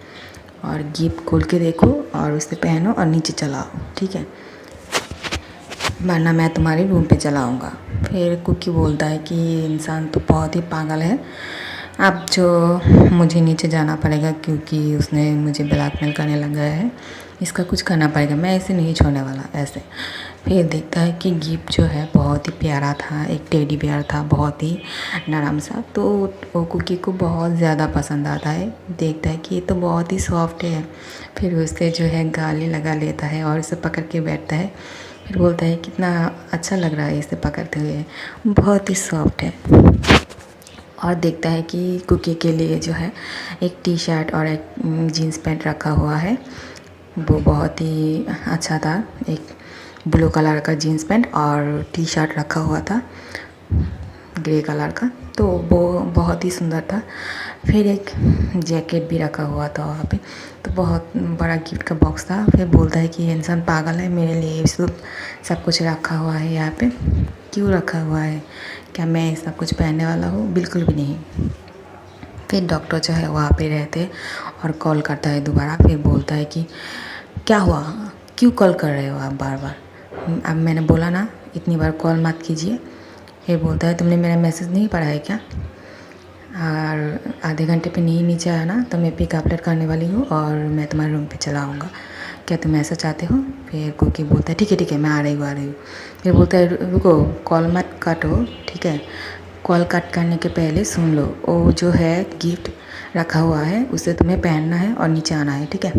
और गिफ्ट खोल के देखो और उसे पहनो और नीचे चलाओ, ठीक है, वरना मैं तुम्हारे रूम पे चला आऊँगा। फिर कुकी बोलता है कि ये इंसान तो बहुत ही पागल है, अब जो मुझे नीचे जाना पड़ेगा क्योंकि उसने मुझे ब्लैकमेल करने लगा है, इसका कुछ करना पड़ेगा, मैं ऐसे नहीं छोड़ने वाला ऐसे। फिर देखता है कि गिफ्ट जो है बहुत ही प्यारा था, एक टेडी बियर था बहुत ही नरम सा, तो वो कुकी को बहुत ज़्यादा पसंद आता है। देखता है कि ये तो बहुत ही सॉफ्ट है, फिर उससे जो है गाली लगा लेता है और उसे पकड़ के बैठता है। फिर बोलता है कितना अच्छा लग रहा है इसे पकड़ते हुए, बहुत ही सॉफ्ट है। और देखता है कि कुकी के लिए जो है एक टी शर्ट और एक जीन्स पैंट रखा हुआ है, वो बहुत ही अच्छा था, एक ब्लू कलर का जीन्स पैंट और टी शर्ट रखा हुआ था ग्रे कलर का, तो वो बहुत ही सुंदर था। फिर एक जैकेट भी रखा हुआ था वहाँ पे, तो बहुत बड़ा गिफ्ट का बॉक्स था। फिर बोलता है कि ये इंसान पागल है, मेरे लिए सब कुछ रखा हुआ है यहाँ पे, क्यों रखा हुआ है, क्या मैं सब कुछ पहनने वाला हूँ, बिल्कुल भी नहीं। फिर डॉक्टर जो है वहाँ पे रहते और कॉल करता है दोबारा। फिर बोलता है कि क्या हुआ, क्यों कॉल कर रहे हो आप बार बार, अब मैंने बोला ना इतनी बार कॉल मत कीजिए। फिर बोलता है तुमने मेरा मैसेज नहीं पढ़ा है क्या, और आधे घंटे पे नहीं नीचे आया ना तो मैं पिक अपलोड करने वाली हूँ और मैं तुम्हारे रूम पे चला आऊँगा, क्या तुम ऐसा चाहते हो। फिर कुकी बोलता है ठीक है मैं आ रही हूँ। फिर बोलता है रुको कॉल मत काटो, ठीक है, कॉल कट करने के पहले सुन लो, वो जो है गिफ्ट रखा हुआ है उसे तुम्हें पहनना है और नीचे आना है, ठीक है।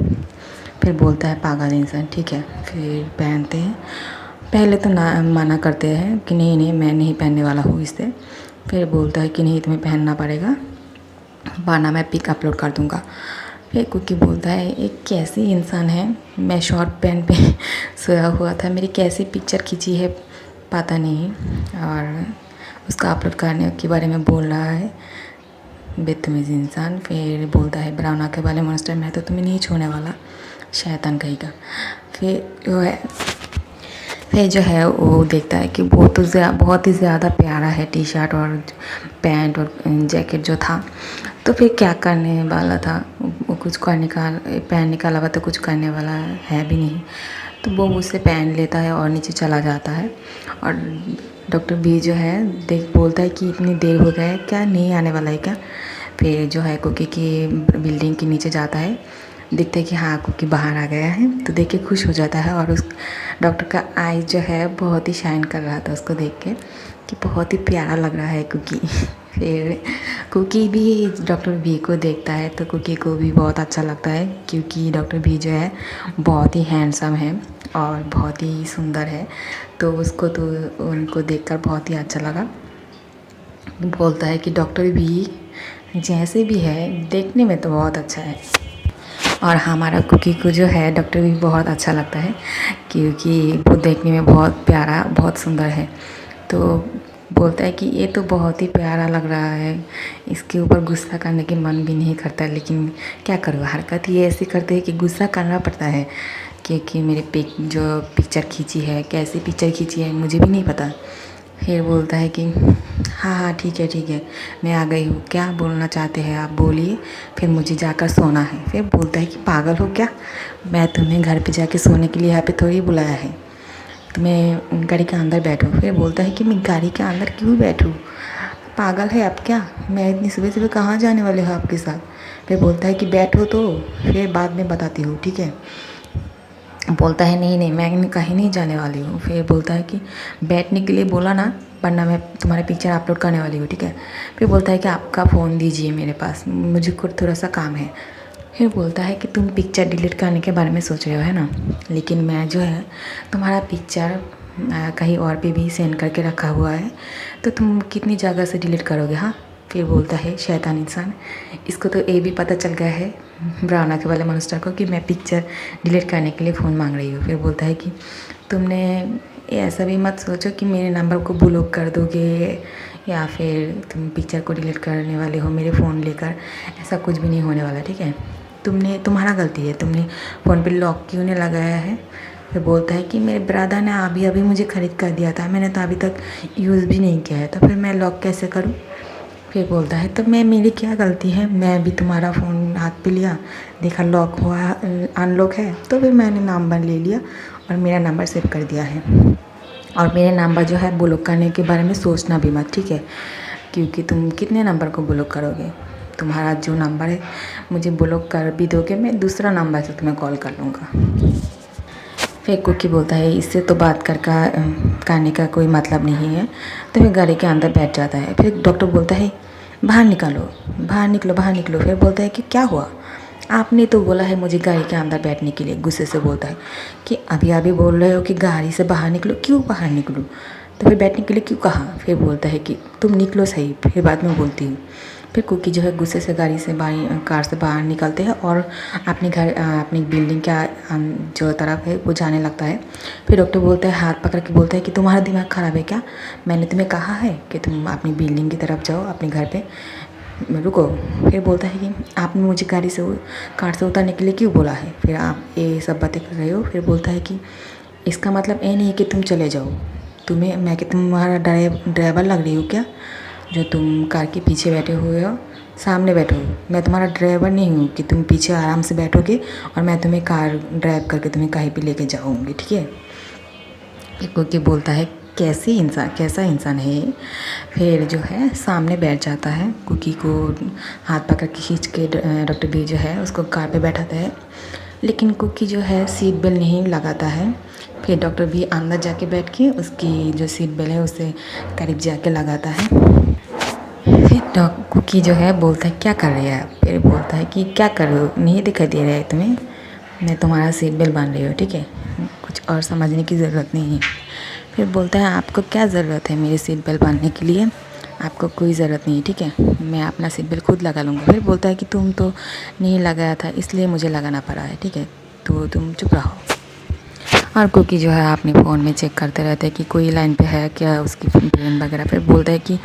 फिर बोलता है पागल इंसान, ठीक है। फिर पहनते हैं, पहले तो ना मना करते हैं कि नहीं मैं नहीं पहनने वाला हूँ इसे। फिर बोलता है कि नहीं तुम्हें पहनना पड़ेगा वरना मैं पिक अपलोड कर दूँगा। फिर कुकी बोलता है एक कैसी इंसान है, मैं शॉर्ट पैंट पे सोया हुआ था, मेरी कैसी पिक्चर खींची है पता नहीं, और उसका अपलोड करने के बारे में बोल रहा है, बदतमीज़ इंसान। फिर बोलता है ब्राउन आँखें वाले मॉन्स्टर, मैं तो तुम्हें नहीं छोड़ने वाला, शैतान कहेगा। फिर जो है वो देखता है कि वो तो बहुत ही ज़्यादा प्यारा है टी शर्ट और पैंट और जैकेट जो था, तो फिर क्या करने वाला था, वो कुछ करने का पहनने के अलावा तो कुछ करने वाला है भी नहीं, तो वो मुझसे पहन लेता है और नीचे चला जाता है। और डॉक्टर बी जो है बोलता है कि इतनी देर हो गया है क्या, नहीं आने वाला है क्या। फिर जो है कुकी की बिल्डिंग के नीचे जाता है, देखते हैं कि हाँ कुकी बाहर आ गया है, तो देख के खुश हो जाता है। और उस डॉक्टर का आई जो है बहुत ही शाइन कर रहा था उसको देख के कि बहुत ही प्यारा लग रहा है कुकी। फिर कुकी भी डॉक्टर भी को देखता है तो कुकी को भी बहुत अच्छा लगता है, क्योंकि डॉक्टर भी जो है बहुत ही हैंडसम है और बहुत ही सुंदर है। तो उसको तो उनको देखकर बहुत ही अच्छा लगा। बोलता है कि डॉक्टर भी जैसे भी है देखने में तो बहुत अच्छा है। और हमारा कुकी को जो है डॉक्टर भी बहुत अच्छा लगता है, क्योंकि वो देखने में बहुत प्यारा बहुत सुंदर है। तो बोलता है कि ये तो बहुत ही प्यारा लग रहा है, इसके ऊपर गुस्सा करने की मन भी नहीं करता, लेकिन क्या करूँ, हरकत ये ऐसी करते हैं कि गुस्सा करना पड़ता है। क्योंकि मेरे जो पिक्चर खींची है, कैसी पिक्चर खींची है मुझे भी नहीं पता। फिर बोलता है कि हाँ हाँ ठीक है, मैं आ गई हूँ, क्या बोलना चाहते हैं आप बोलिए, फिर मुझे जाकर सोना है। फिर बोलता है कि पागल हो क्या, मैं तुम्हें घर पे जाके सोने के लिए यहाँ पे थोड़ी बुलाया है, तुम्हें गाड़ी के अंदर बैठो। फिर बोलता है कि मैं गाड़ी के अंदर क्यों बैठूँ, पागल है आप क्या, मैं इतनी सुबह सुबह कहाँ जाने वाले हो आपके साथ। फिर बोलता है कि बैठो तो फिर बाद में बताती हूँ, ठीक है। बोलता है नहीं मैं कहीं नहीं जाने वाली हूँ। फिर बोलता है कि बैठने के लिए बोला ना, वरना मैं तुम्हारे पिक्चर अपलोड करने वाली हूँ, ठीक है। फिर बोलता है कि आपका फ़ोन दीजिए मेरे पास, मुझे खुद थोड़ा सा काम है। फिर बोलता है कि तुम पिक्चर डिलीट करने के बारे में सोच रहे हो है ना, लेकिन मैं जो है तुम्हारा पिक्चर कहीं और पे भी सेंड करके रखा हुआ है, तो तुम कितनी जगह से डिलीट करोगे। हाँ, फिर बोलता है शैतान इंसान, इसको तो ये भी पता चल गया है ब्राउन आँखें वाले मॉन्स्टर को कि मैं पिक्चर डिलीट करने के लिए फ़ोन मांग रही हूँ। फिर बोलता है कि तुमने ऐसा भी मत सोचो कि मेरे नंबर को ब्लॉक कर दोगे या फिर तुम पिक्चर को डिलीट करने वाले हो मेरे फ़ोन लेकर, ऐसा कुछ भी नहीं होने वाला, ठीक है। तुम्हारा गलती है, तुमने फ़ोन पे लॉक क्यों नहीं लगाया है। फिर बोलता है कि मेरे ब्रदर ने अभी मुझे ख़रीद कर दिया था, मैंने तो अभी तक यूज़ भी नहीं किया है, तो फिर मैं लॉक कैसे करूँ। फिर बोलता है तो मेरी क्या गलती है, मैं भी तुम्हारा फ़ोन हाथ पे लिया, देखा लॉक हुआ अनलॉक है, तो फिर मैंने नंबर ले लिया और मेरा नंबर सेव कर दिया है। और मेरे नंबर जो है ब्लॉक करने के बारे में सोचना भी मत, ठीक है, क्योंकि तुम कितने नंबर को ब्लॉक करोगे, तुम्हारा जो नंबर है मुझे ब्लॉक कर भी दोगे, मैं दूसरा नंबर से तुम्हें कॉल कर लूँगा। फिर कुकी बोलता है इससे तो बात करने का कोई मतलब नहीं है, तो फिर गाड़ी के अंदर बैठ जाता है। फिर डॉक्टर बोलता है बाहर निकलो। फिर बोलता है कि क्या हुआ, आपने तो बोला है मुझे गाड़ी के अंदर बैठने के लिए। गुस्से से बोलता है कि अभी बोल रहे हो कि गाड़ी से बाहर निकलो, क्यों बाहर निकलो, तो फिर बैठने के लिए क्यों कहा। फिर बोलता है कि तुम निकलो सही, फिर बाद में बोलती हूँ। फिर कुकी जो है गुस्से से कार से बाहर निकलते हैं और अपनी बिल्डिंग का जो तरफ है वो जाने लगता है। फिर डॉक्टर बोलता है, हाथ पकड़ के बोलता है कि तुम्हारा दिमाग ख़राब है क्या, मैंने तुम्हें कहा है कि तुम अपनी बिल्डिंग की तरफ जाओ, अपने घर पे रुको। फिर बोलता है कि आपने मुझे कार से उतरने के लिए क्यों बोला है, फिर आप ये सब बातें कर रहे हो। फिर बोलता है कि इसका मतलब ये नहीं है कि तुम चले जाओ, मैं कि तुम्हारा ड्राइवर लग रही हूँ क्या, जो तुम कार के पीछे बैठे हुए हो, सामने बैठो, मैं तुम्हारा ड्राइवर नहीं हूँ कि तुम पीछे आराम से बैठोगे और मैं तुम्हें कार ड्राइव करके तुम्हें कहीं पे लेके जाऊँगी, ठीक है। क्योंकि बोलता है कैसा इंसान है। फिर जो है सामने बैठ जाता है, कुकी को हाथ पकड़ के खींच के डॉक्टर बी जो है उसको कार पे बैठाता है, लेकिन कुकी जो है सीट बेल्ट नहीं लगाता है। फिर डॉक्टर भी अंदर जाके बैठ के उसकी जो सीट बेल्ट है उसे करीब जाके लगाता है। फिर कुकी जो है बोलता है क्या कर रही है आप। फिर बोलता है कि क्या कर रहे हो, नहीं दिखाई दे रहा है तुम्हें, मैं तुम्हारा सीट बेल्ट बांध रही हूँ, ठीक है, कुछ और समझने की ज़रूरत नहीं है। फिर बोलता है आपको क्या ज़रूरत है मेरे सीट बेल्ट बांधने के लिए, आपको कोई ज़रूरत नहीं है, ठीक है, मैं अपना सीट बेल्ट खुद लगा लूँगा। फिर बोलता है कि तुम तो नहीं लगाया था इसलिए मुझे लगाना पड़ा है, ठीक है, तो तुम चुप रहो। और कुकी जो है अपने फ़ोन में चेक करते रहते हैं कि कोई लाइन पे है क्या उसकी फ्रेंड वगैरह। फिर बोलता है कि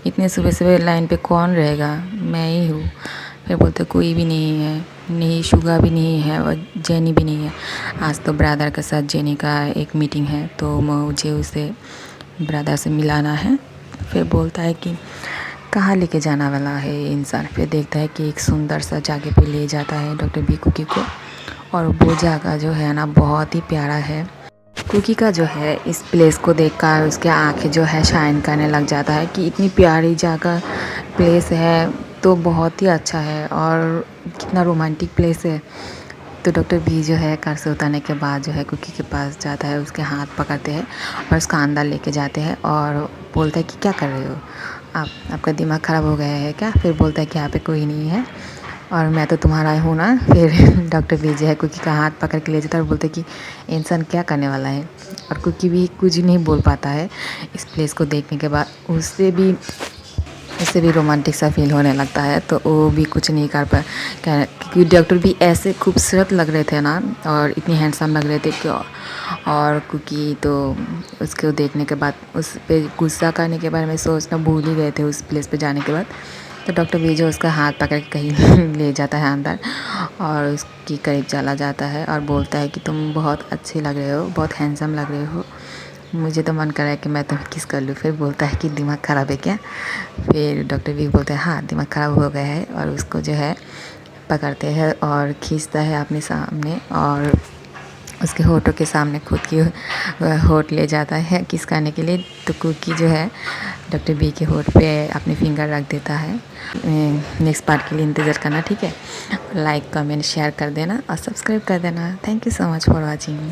इतने सुबह सुबह लाइन पे कौन रहेगा, मैं ही हूँ। फिर बोलते कोई भी नहीं है, नहीं शुगा भी नहीं है और जेनी भी नहीं है, आज तो ब्रदर के साथ जेनी का एक मीटिंग है, तो मुझे उसे ब्रदर से मिलाना है। फिर बोलता है कि कहाँ लेके जाना वाला है ये इंसान। फिर देखता है कि एक सुंदर सा जगह पे ले जाता है डॉक्टर बी कुकी को, और वो जगह जो है ना बहुत ही प्यारा है। कुकी का जो है इस प्लेस को देखकर उसके आंखें जो है शाइन करने लग जाता है कि इतनी प्यारी जगह प्लेस है तो बहुत ही अच्छा है और कितना रोमांटिक प्लेस है। तो डॉक्टर बी जो है कार से उतरने के बाद जो है कुकी के पास जाता है, उसके हाथ पकड़ते हैं और उसका अंदर लेके जाते हैं और बोलता है कि क्या कर रहे हो। आपका दिमाग ख़राब हो गया है क्या? फिर बोलता है कि यहाँ पे कोई नहीं है और मैं तो तुम्हारा हूँ ना। फिर डॉक्टर विजय है कुकी का हाथ पकड़ के ले जाता है और बोलते हैं कि इंसान क्या करने वाला है। और कुकी भी कुछ नहीं बोल पाता है इस प्लेस को देखने के बाद। उससे भी रोमांटिक सा फील होने लगता है, तो वो भी कुछ नहीं कर पा क्योंकि डॉक्टर भी ऐसे खूबसूरत लग रहे थे ना और इतनी हैंडसम लग रहे थे कि और कुकी तो उसको देखने के बाद उस पे गुस्सा करने के बारे में सोचना भूल ही गए थे उस प्लेस पे जाने के बाद। तो डॉक्टर विजय उसका हाथ पकड़ के कहीं ले जाता है अंदर और उसके करीब चला जाता है और बोलता है कि तुम बहुत अच्छे लग रहे हो, बहुत हैंडसम लग रहे हो, मुझे तो मन कर रहा है कि मैं तुम्हें किस कर लूँ। फिर बोलता है कि दिमाग ख़राब है क्या? फिर डॉक्टर भी बोलते हैं हाँ दिमाग ख़राब हो गया है, और उसको जो है पकड़ते हैं और खींचता है अपने सामने और उसके होठों के सामने खुद की होठ ले जाता है किस करने के लिए। तो कुकी जो है डॉक्टर बी के होठ पे अपनी फिंगर रख देता है। नेक्स्ट पार्ट के लिए इंतज़ार करना, ठीक है? लाइक कमेंट शेयर कर देना और सब्सक्राइब कर देना। Thank you so much for watching.